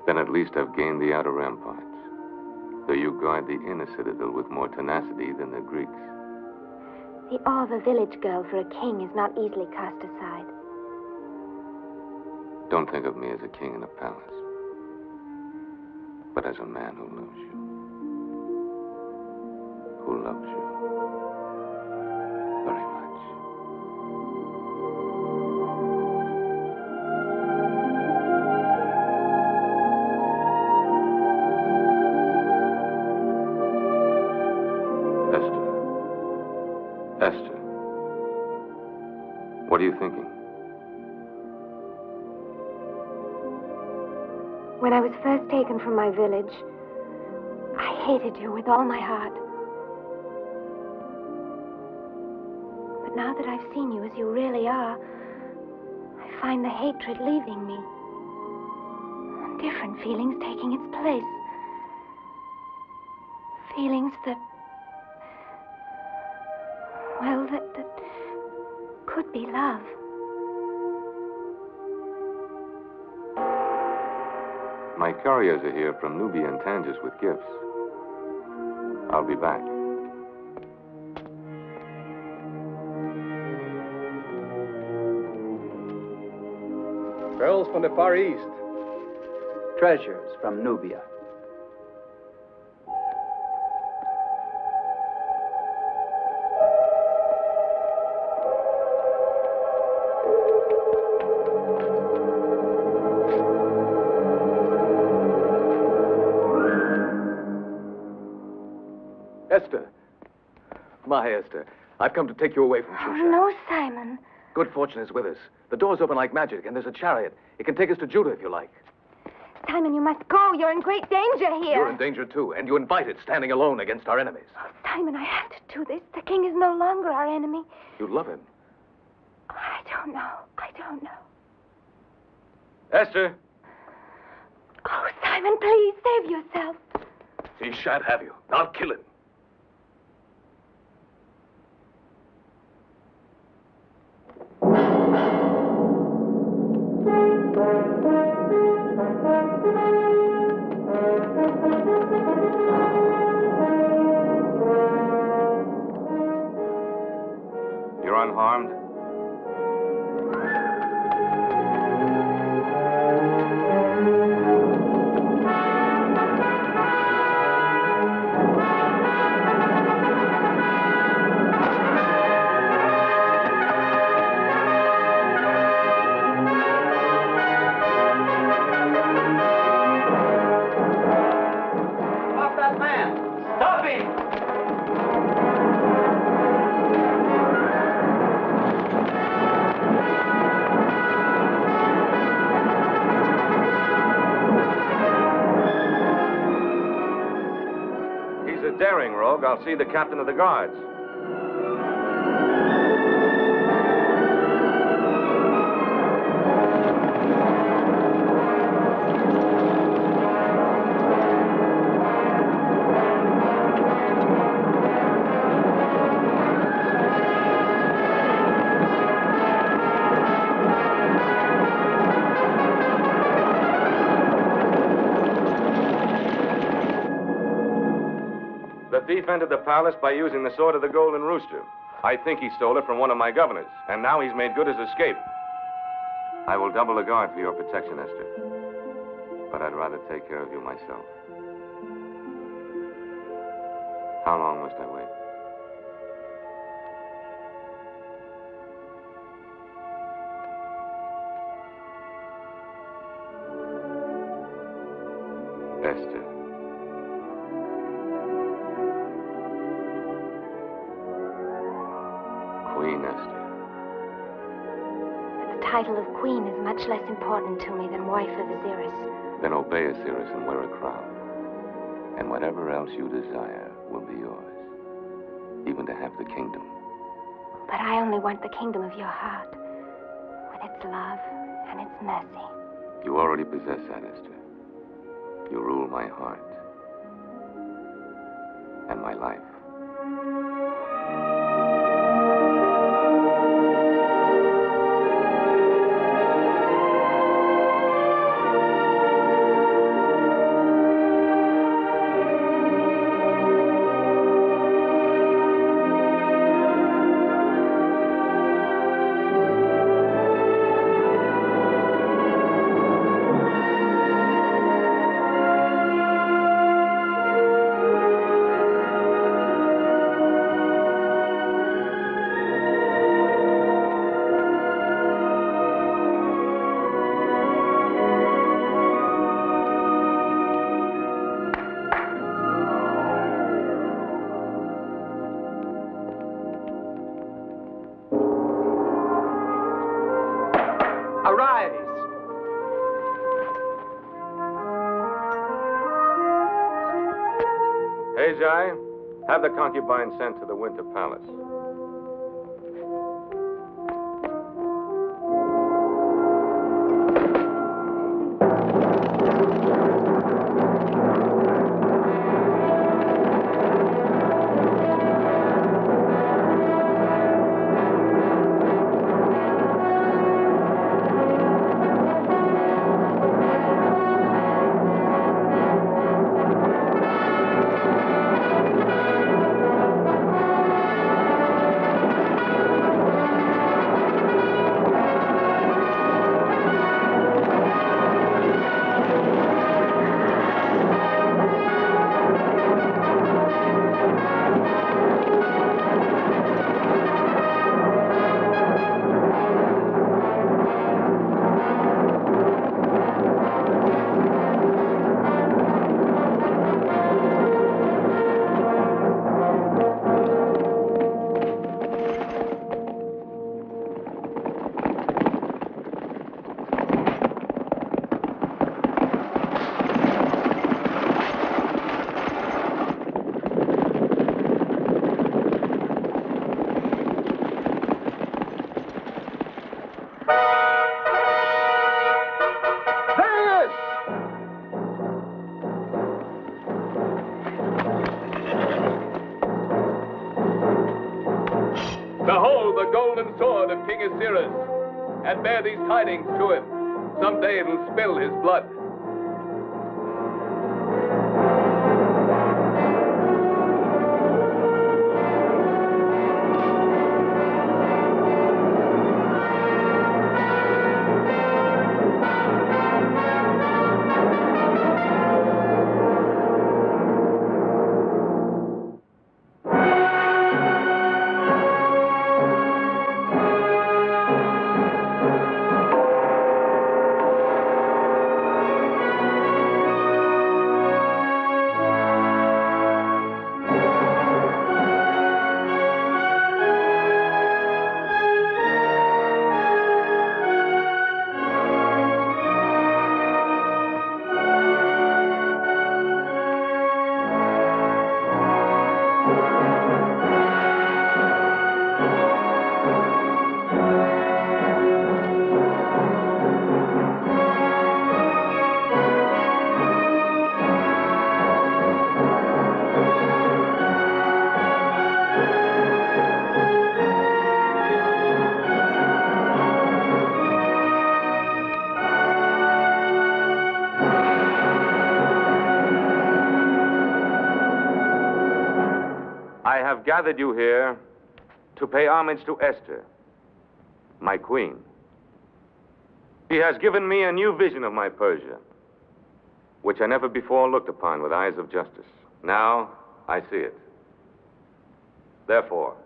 Speaker 2: Then at least I've gained the outer ramparts, though you guard the inner citadel with more tenacity than the Greeks.
Speaker 4: The awe of a village girl for a king is not easily cast aside.
Speaker 2: Don't think of me as a king in a palace, but as a man who loves you. Who loves you very much. Esther, what are you thinking?
Speaker 4: When I was first taken from my village, I hated you with all my heart. But now that I've seen you as you really are, I find the hatred leaving me, and different feelings taking its place. Feelings that, well, that could be love.
Speaker 2: My couriers are here from Nubia and Tangiers with gifts. I'll be back.
Speaker 12: Pearls from the Far East. Treasures from Nubia.
Speaker 3: Esther. My Esther, I've come to take you away from Shusha.
Speaker 4: Oh, no, Simon.
Speaker 3: Good fortune is with us. The door's open like magic, and there's a chariot. It can take us to Judah if you like.
Speaker 4: Simon, you must go. You're in great danger here.
Speaker 3: You're in danger, too, and you invited standing alone against our enemies.
Speaker 4: Simon, I have to do this. The king is no longer our enemy.
Speaker 3: You love him.
Speaker 4: I don't know.
Speaker 2: Esther!
Speaker 4: Oh, Simon, please, save yourself.
Speaker 3: He shan't have you. I'll kill him.
Speaker 2: You're unharmed?
Speaker 6: Stop that man! Stop him!
Speaker 2: He's a daring rogue. I'll see the captain of the guards. The thief entered the palace by using the sword of the Golden Rooster. I think he stole it from one of my governors, and now he's made good his escape. I will double the guard for your protection, Esther. But I'd rather take care of you myself. How long must I wait? Esther.
Speaker 4: title of queen is much less important to me than wife of Ahasuerus.
Speaker 2: Then obey Ahasuerus and wear a crown. And whatever else you desire will be yours. Even to have the kingdom.
Speaker 4: But I only want the kingdom of your heart, with its love and its mercy.
Speaker 2: You already possess that, Esther. You rule my heart. And my life. Have the concubine sent to the Winter Palace.
Speaker 3: Behold the golden sword of King Ahasuerus, and bear these tidings to him. Someday it'll spill his blood.
Speaker 2: I have gathered you here to pay homage to Esther, my queen. She has given me a new vision of my Persia, which I never before looked upon with eyes of justice. Now I see it. Therefore,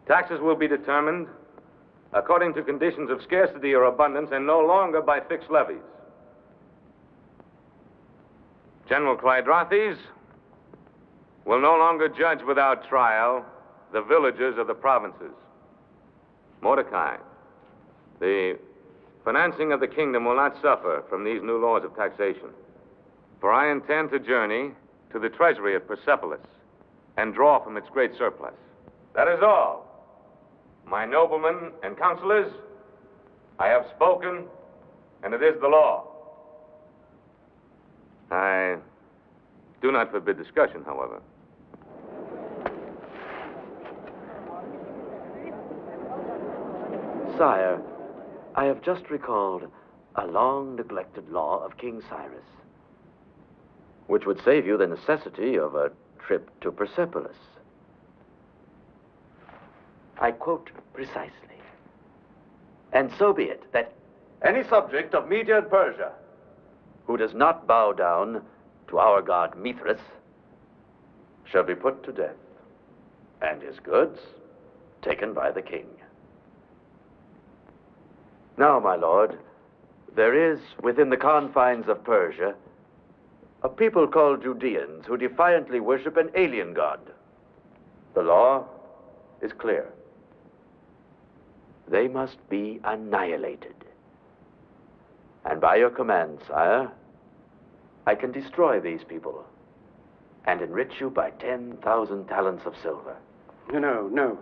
Speaker 2: taxes will be determined according to conditions of scarcity or abundance and no longer by fixed levies. General Clydrathes will no longer judge without trial the villagers of the provinces. Mordecai, The financing of the kingdom will not suffer from these new laws of taxation. For I intend to journey to the treasury at Persepolis and draw from its great surplus. That is all. My noblemen and counselors, I have spoken, and it is the law. I do not forbid discussion, however.
Speaker 16: Sire, I have just recalled a long-neglected law of King Cyrus, which would save you the necessity of a trip to Persepolis. I quote precisely. And so be it that any subject of Media and Persia who does not bow down to our god Mithras shall be put to death, and his goods taken by the king. Now, my lord, there is within the confines of Persia a people called Judeans who defiantly worship an alien god. The law is clear. They must be annihilated. And by your command, sire, I can destroy these people and enrich you by 10,000 talents of silver.
Speaker 11: No.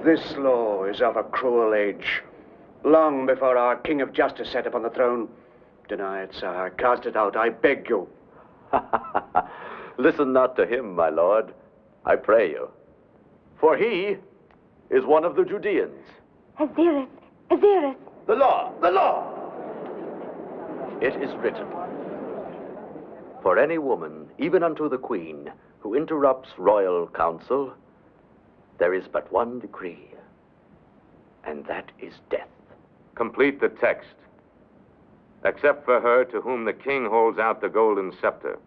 Speaker 11: This law is of a cruel age. Long before our King of Justice sat upon the throne. Deny it, sire. Cast it out, I beg you.
Speaker 16: Listen not to him, my lord, I pray you. For he is one of the Judeans.
Speaker 4: Ahasuerus!
Speaker 16: The law! It is written, for any woman, even unto the queen, who interrupts royal counsel, there is but one decree, and that is death.
Speaker 2: Complete the text. Except for her to whom the king holds out the golden scepter.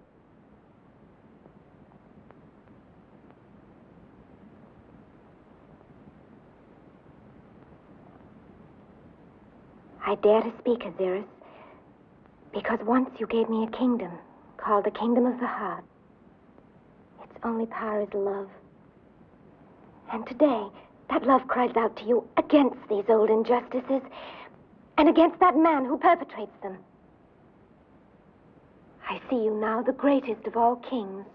Speaker 4: I dare to speak, Ahasuerus, because once you gave me a kingdom called the Kingdom of the Heart. Its only power is love. And today, that love cries out to you against these old injustices and against that man who perpetrates them. I see you now, the greatest of all kings.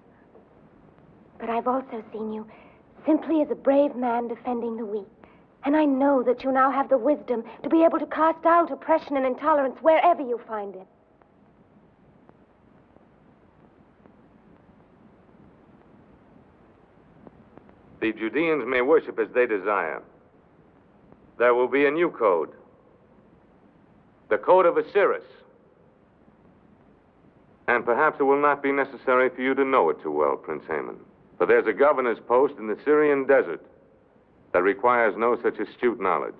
Speaker 4: But I've also seen you simply as a brave man defending the weak. And I know that you now have the wisdom to be able to cast out oppression and intolerance wherever you find it.
Speaker 2: The Judeans may worship as they desire. There will be a new code. The Code of Ahasuerus. And perhaps it will not be necessary for you to know it too well, Prince Haman. For there's a governor's post in the Syrian desert that requires no such astute knowledge.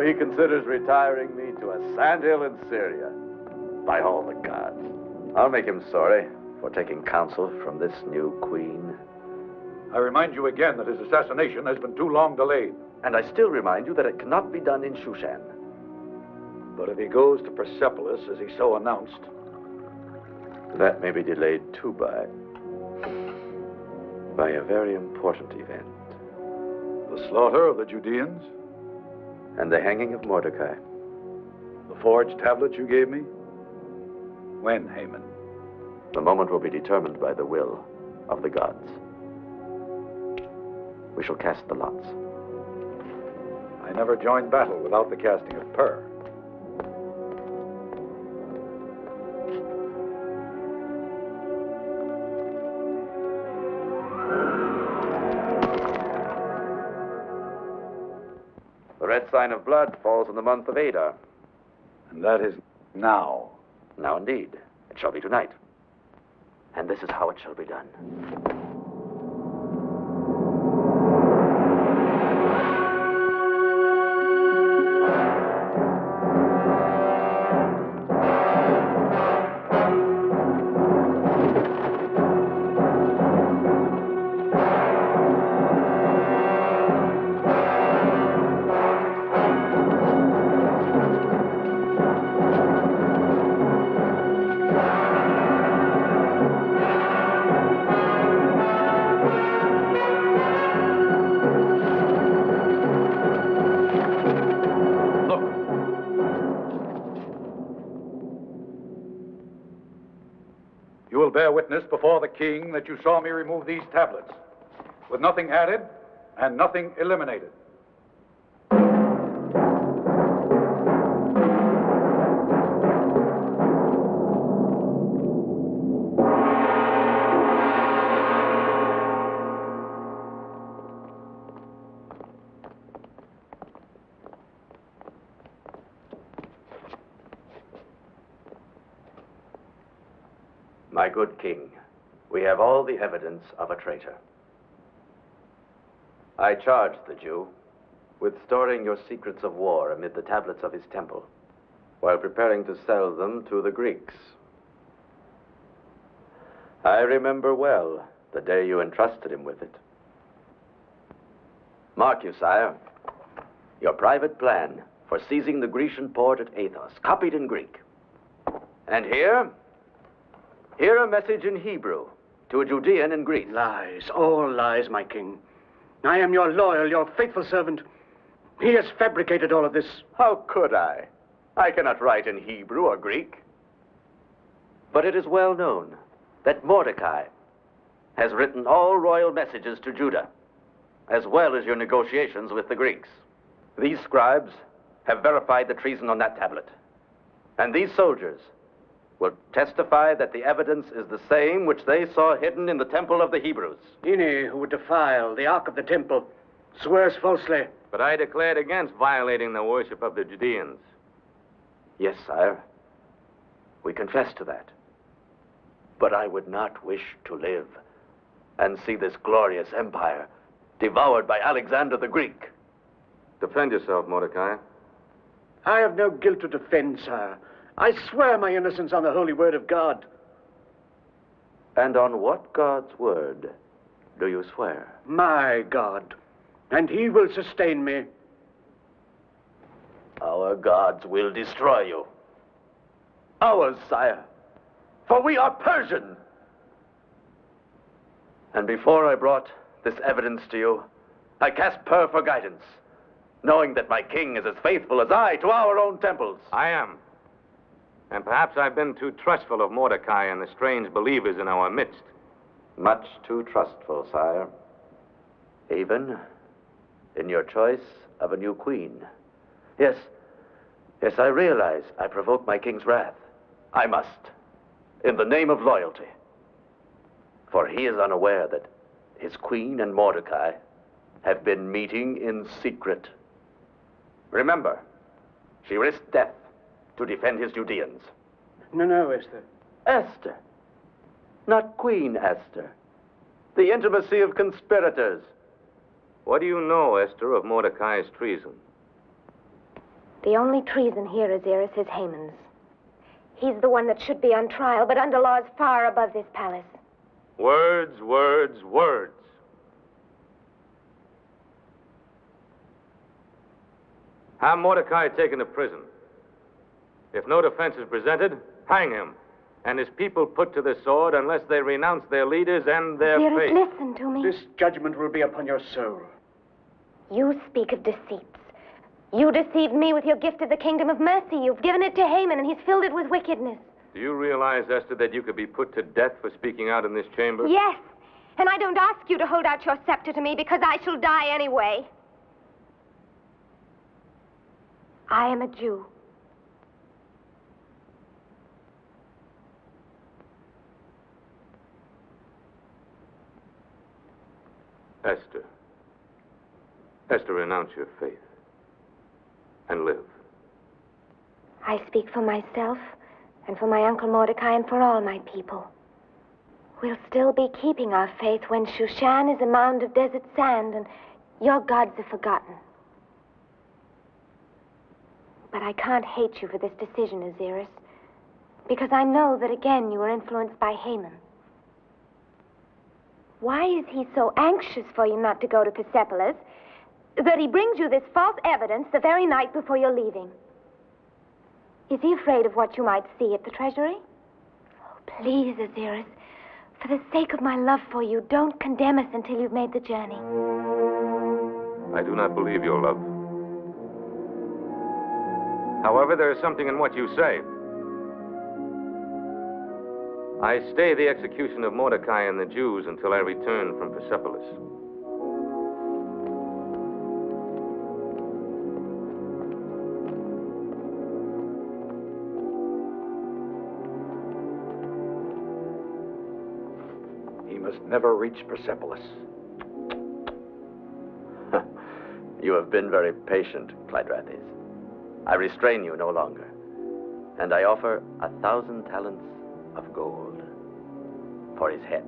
Speaker 16: He considers retiring me to a sandhill in Syria. By all the gods. I'll make him sorry for taking counsel from this new queen.
Speaker 10: I remind you again that his assassination has been too long delayed.
Speaker 16: And I still remind you that it cannot be done in Shushan.
Speaker 10: But if he goes to Persepolis, as he so announced...
Speaker 16: That may be delayed too by a very important event.
Speaker 10: The slaughter of the Judeans?
Speaker 16: And the hanging of Mordecai.
Speaker 10: The forged tablet you gave me? When, Haman?
Speaker 16: The moment will be determined by the will of the gods. We shall cast the lots.
Speaker 10: I never joined battle without the casting of pur.
Speaker 16: The red sign of blood falls in the month of Adar.
Speaker 10: And that is now.
Speaker 16: Now indeed. It shall be tonight. And this is how it shall be done.
Speaker 10: You will bear witness before the king that you saw me remove these tablets, with nothing added and nothing eliminated.
Speaker 16: My good king, we have all the evidence of a traitor. I charged the Jew with storing your secrets of war amid the tablets of his temple, while preparing to sell them to the Greeks. I remember well the day you entrusted him with it. Mark you, sire, your private plan for seizing the Grecian port at Athos, copied in Greek. And here a message in Hebrew to a Judean in Greece.
Speaker 11: Lies, all lies, my king. I am your loyal, your faithful servant. He has fabricated all of this.
Speaker 16: How could I? I cannot write in Hebrew or Greek. But it is well known that Mordecai has written all royal messages to Judah, as well as your negotiations with the Greeks. These scribes have verified the treason on that tablet. And these soldiers will testify that the evidence is the same which they saw hidden in the temple of the Hebrews.
Speaker 11: Any who would defile the ark of the temple swears falsely.
Speaker 2: But I declared against violating the worship of the Judeans.
Speaker 16: Yes, sire. We confess to that. But I would not wish to live and see this glorious empire devoured by Alexander the Greek.
Speaker 2: Defend yourself, Mordecai.
Speaker 11: I have no guilt to defend, sire. I swear my innocence on the holy word of God.
Speaker 16: And on what God's word do you swear?
Speaker 11: My God. And he will sustain me.
Speaker 16: Our gods will destroy you. Ours, sire. For we are Persian. And before I brought this evidence to you, I cast Pur for guidance, knowing that my king is as faithful as I to our own temples.
Speaker 2: I am. And perhaps I've been too trustful of Mordecai and the strange believers in our midst.
Speaker 16: Much too trustful, sire. Even in your choice of a new queen. Yes, I realize I provoke my king's wrath. I must, in the name of loyalty. For he is unaware that his queen and Mordecai have been meeting in secret. Remember, she risked death to defend his Judeans.
Speaker 11: No, Esther.
Speaker 16: Esther. Not Queen Esther. The intimacy of conspirators.
Speaker 2: What do you know, Esther, of Mordecai's treason?
Speaker 4: The only treason here, Ahasuerus, is Haman's. He's the one that should be on trial, but under laws far above this palace.
Speaker 2: Words, words, words. Have Mordecai taken to prison. If no defense is presented, hang him, and his people put to the sword unless they renounce their leaders and their faith.
Speaker 4: Listen to me.
Speaker 11: This judgment will be upon your soul.
Speaker 4: You speak of deceits. You deceived me with your gift of the kingdom of mercy. You've given it to Haman, and he's filled it with wickedness.
Speaker 2: Do you realize, Esther, that you could be put to death for speaking out in this chamber?
Speaker 4: Yes, and I don't ask you to hold out your scepter to me because I shall die anyway. I am a Jew.
Speaker 2: Esther, renounce your faith and live.
Speaker 4: I speak for myself and for my Uncle Mordecai and for all my people. We'll still be keeping our faith when Shushan is a mound of desert sand and your gods are forgotten. But I can't hate you for this decision, Ahasuerus, because I know that again you were influenced by Haman. Why is he so anxious for you not to go to Persepolis that he brings you this false evidence the very night before you're leaving? Is he afraid of what you might see at the treasury? Oh, please, Ahasuerus, for the sake of my love for you, don't condemn us until you've made the journey.
Speaker 2: I do not believe your love. However, there is something in what you say. I stay the execution of Mordecai and the Jews until I return from Persepolis.
Speaker 10: He must never reach Persepolis.
Speaker 16: You have been very patient, Clydrates. I restrain you no longer, and I offer 1,000 talents of gold for his head.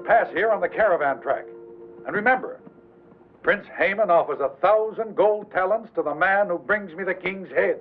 Speaker 10: Pass here on the caravan track. And remember, Prince Haman offers 1,000 gold talents to the man who brings me the king's head.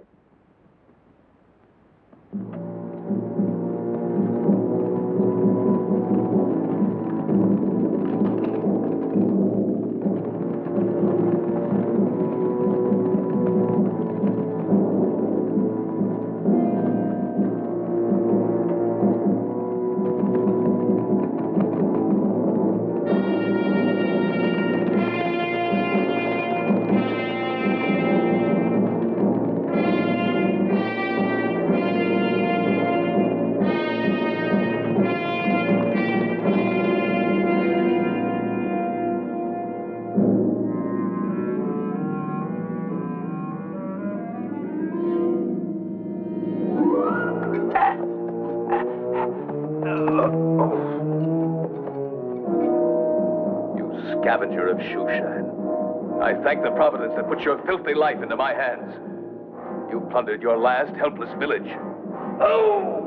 Speaker 3: Scavenger of Shushan, I thank the providence that put your filthy life into my hands. You plundered your last helpless village. Oh!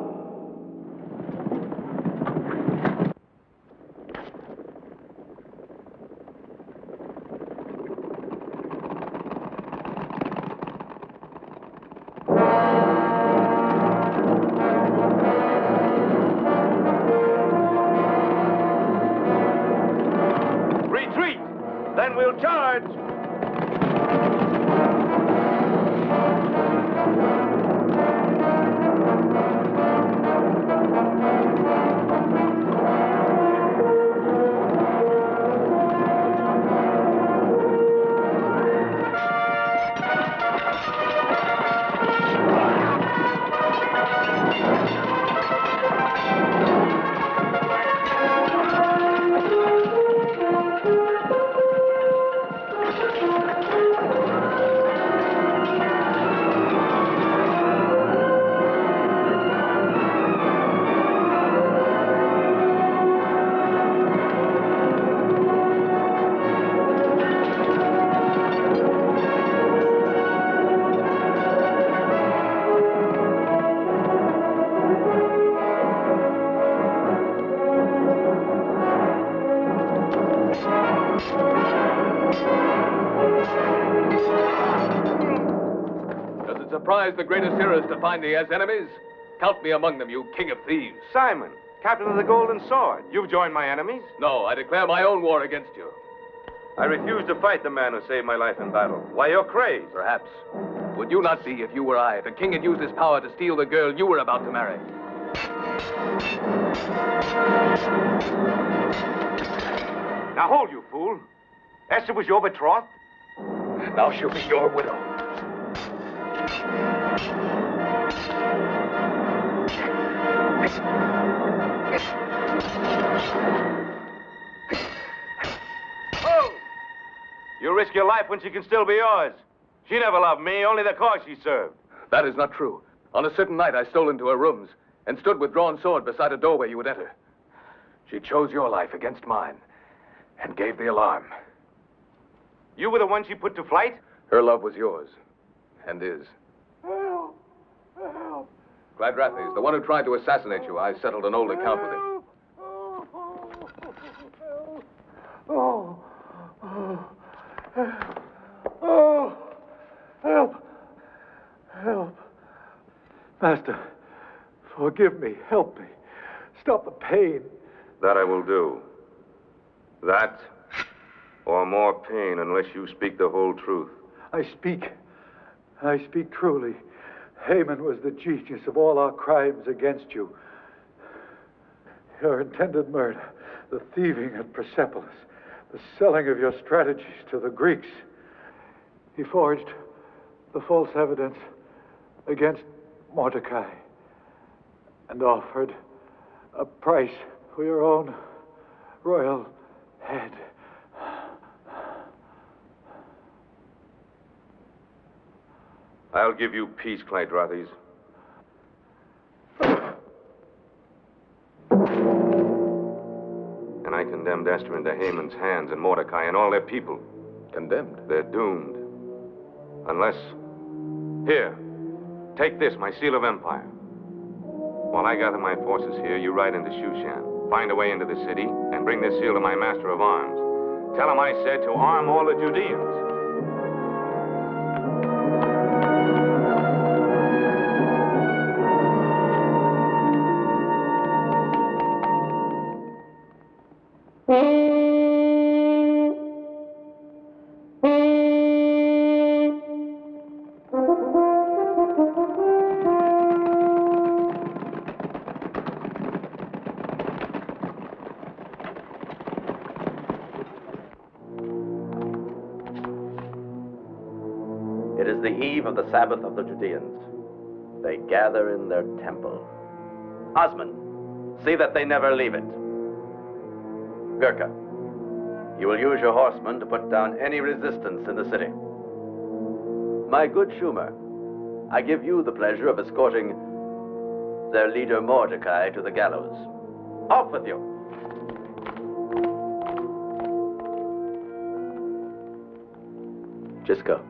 Speaker 2: Then we'll charge.
Speaker 3: Surprise the great Ahasuerus to find he has enemies? Count me among them, you king of thieves.
Speaker 2: Simon, captain of the Golden Sword, you've joined my enemies?
Speaker 3: No, I declare my own war against you.
Speaker 2: I refuse to fight the man who saved my life in battle. Why, you're crazed.
Speaker 3: Perhaps. Would you not be if you were I? The king had used his power to steal the girl you were about to marry.
Speaker 10: Now hold, you fool. Esther was your betrothed?
Speaker 3: Now she'll be your widow.
Speaker 2: Oh! You risk your life when she can still be yours. She never loved me, only the cause she served.
Speaker 3: That is not true. On a certain night, I stole into her rooms and stood with drawn sword beside a doorway you would enter. She chose your life against mine and gave the alarm.
Speaker 2: You were the one she put to flight?
Speaker 3: Her love was yours, and is.
Speaker 10: Help! Help!
Speaker 3: Clyde the one who tried to assassinate you. I settled an old account with him.
Speaker 10: Oh, oh, oh, help, help. Master, forgive me, help me. Stop the pain.
Speaker 2: That I will do. That, or more pain, unless you speak the whole truth.
Speaker 10: I speak truly. Haman was the genius of all our crimes against you. Your intended murder, the thieving at Persepolis, the selling of your strategies to the Greeks. He forged the false evidence against Mordecai and offered a price for your own royal head.
Speaker 2: I'll give you peace, Clyde. And I condemned Esther into Haman's hands and Mordecai and all their people.
Speaker 3: Condemned?
Speaker 2: They're doomed. Unless... Here, take this, my seal of empire. While I gather my forces here, you ride into Shushan, find a way into the city, and bring this seal to my master of arms. Tell him I said to arm all the Judeans.
Speaker 16: It is the eve of the Sabbath of the Judeans. They gather in their temple. Osman, see that they never leave it. Gurkha, you will use your horsemen to put down any resistance in the city. My good Schumer, I give you the pleasure of escorting their leader Mordecai to the gallows. Off with you. Gisco.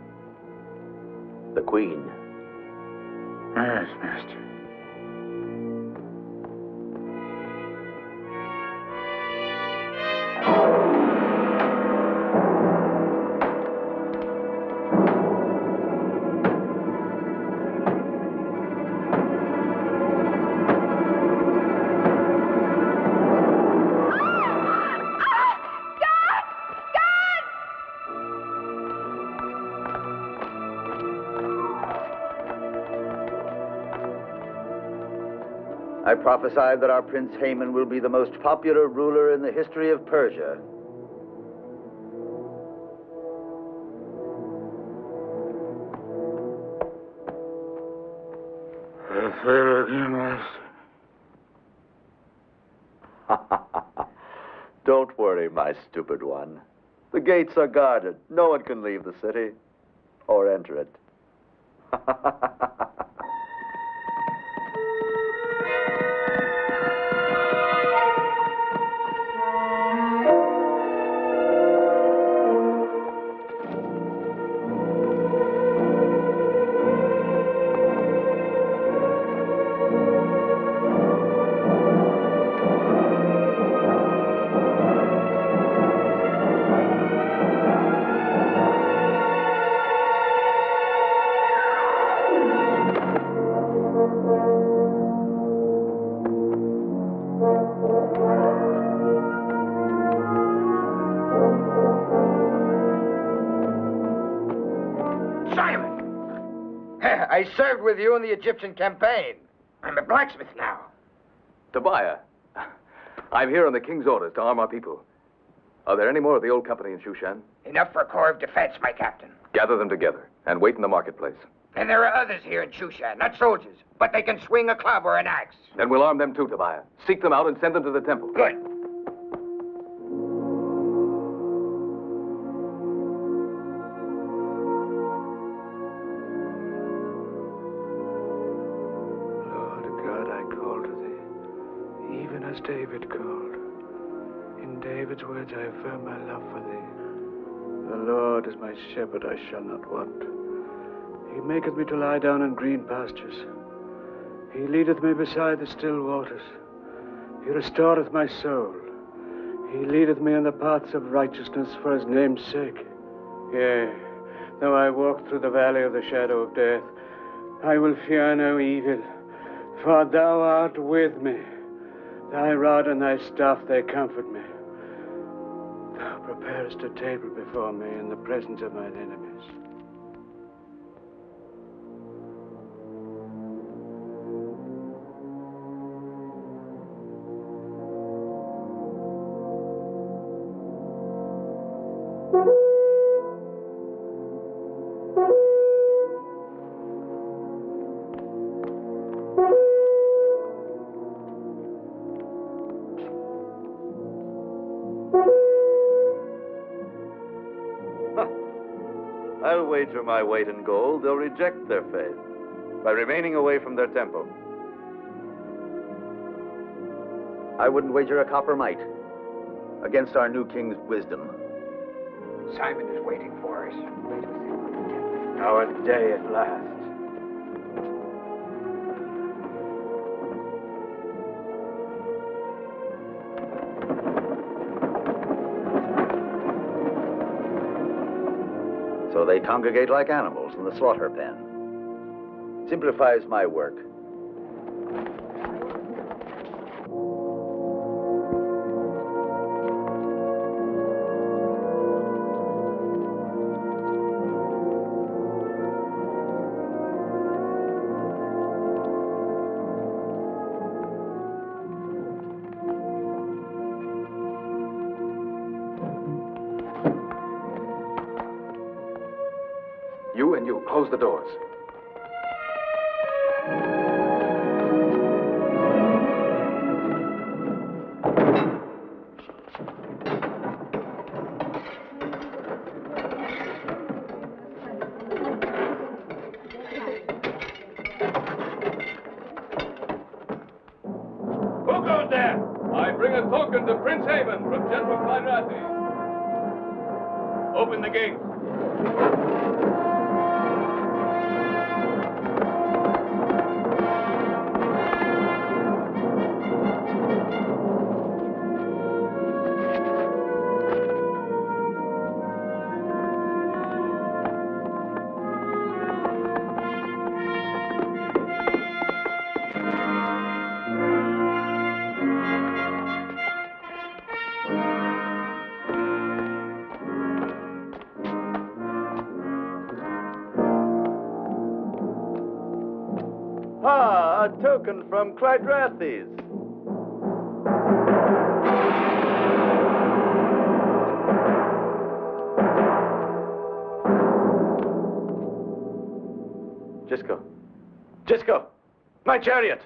Speaker 16: The Queen.
Speaker 5: Yes, Master.
Speaker 16: I prophesied that our Prince Haman will be the most popular ruler in the history of Persia. Don't worry, my stupid one. The gates are guarded. No one can leave the city or enter it.
Speaker 17: Simon! I served with you in the Egyptian campaign. I'm a blacksmith now.
Speaker 3: Tobiah, I'm here on the king's orders to arm our people. Are there any more of the old company in Shushan?
Speaker 17: Enough for a corps of defense, my captain.
Speaker 3: Gather them together and wait in the marketplace.
Speaker 17: And there are others here in Shushan, not soldiers, but they can swing a club or an axe.
Speaker 3: Then we'll arm them too, Tobiah. Seek them out and send them to the temple.
Speaker 17: Good.
Speaker 10: Lord God, I call to thee, even as David called. In David's words I affirm my love for thee. The Lord is my shepherd, I shall not want. He maketh me to lie down in green pastures. He leadeth me beside the still waters. He restoreth my soul. He leadeth me in the paths of righteousness for his name's sake. Yea, though I walk through the valley of the shadow of death, I will fear no evil, for thou art with me. Thy rod and thy staff, they comfort me. Thou preparest a table before me in the presence of mine enemies.
Speaker 16: I'll wager my weight in gold they'll reject their faith by remaining away from their temple.
Speaker 18: I wouldn't wager a copper mite against our new king's wisdom.
Speaker 17: Simon is waiting for us.
Speaker 10: Our day at last.
Speaker 18: So they congregate like animals in the slaughter pen. Simplifies my work.
Speaker 3: You, close the doors.
Speaker 2: Who goes there? I bring a token to Prince Haven from General Quadrati. Open the gate.
Speaker 16: Ah, a token from Clydrathes.
Speaker 8: Gisco, my chariot.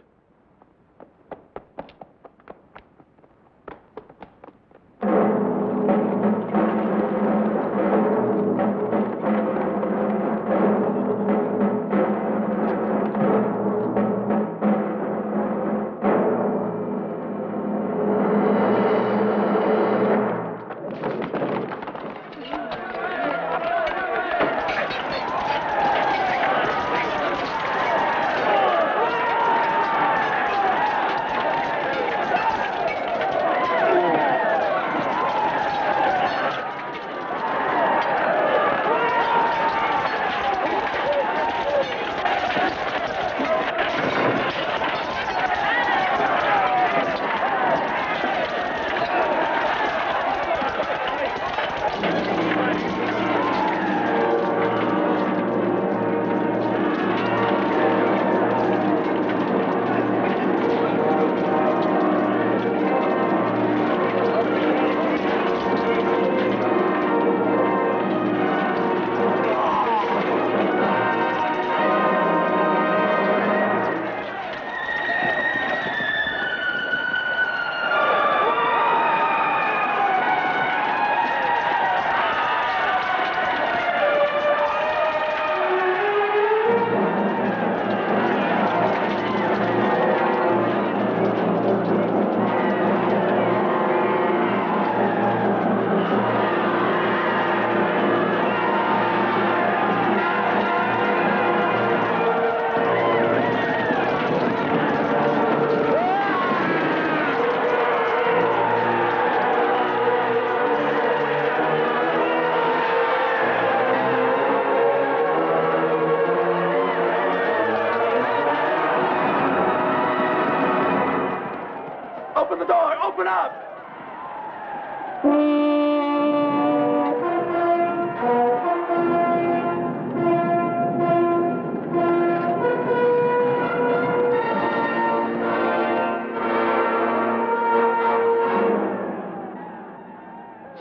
Speaker 15: up!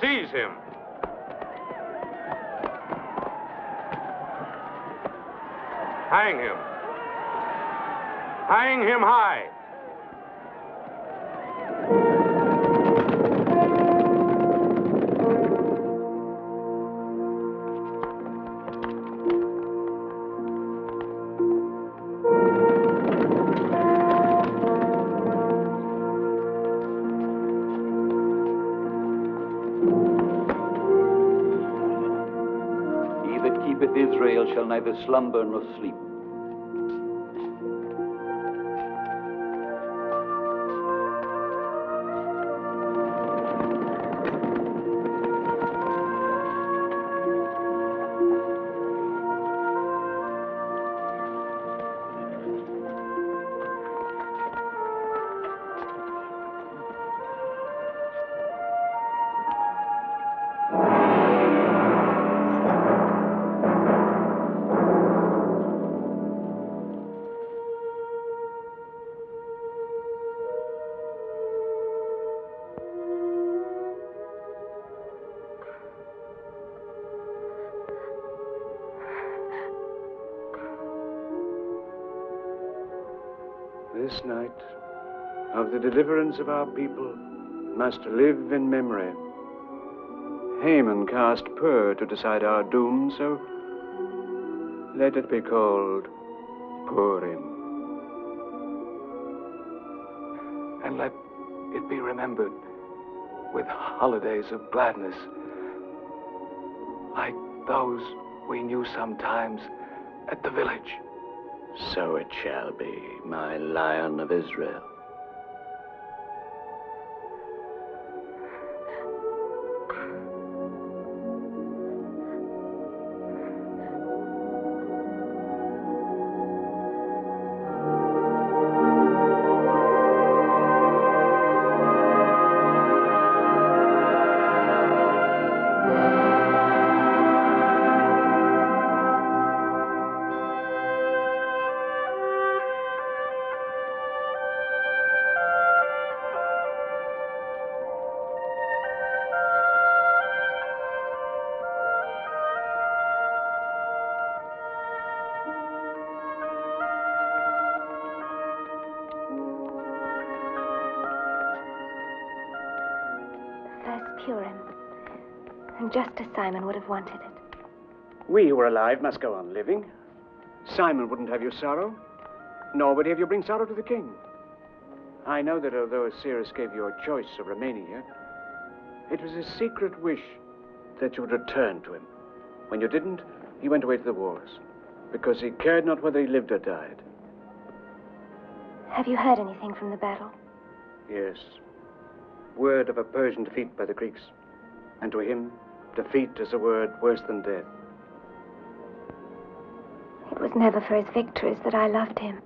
Speaker 2: Seize him. Hang him. Hang him high.
Speaker 1: He that keepeth Israel shall neither slumber nor sleep.
Speaker 11: This night of the deliverance of our people must live in memory. Haman cast pur to decide our doom, so let it be called Purim.
Speaker 3: And let it be remembered with holidays of gladness, like those we knew sometimes at the village.
Speaker 8: So it shall be, my Lion of Israel.
Speaker 4: Purim. And just as Simon would have wanted it.
Speaker 11: We who are alive must go on living. Simon wouldn't have your sorrow, nor would he have you bring sorrow to the king. I know that although Ahasuerus gave you a choice of remaining here, it was his secret wish that you would return to him. When you didn't, he went away to the wars, because he cared not whether he lived or died.
Speaker 4: Have you heard anything from the battle?
Speaker 11: Yes. Word of a Persian defeat by the Greeks. And to him, defeat is a word worse than death.
Speaker 4: It was never for his victories that I loved him.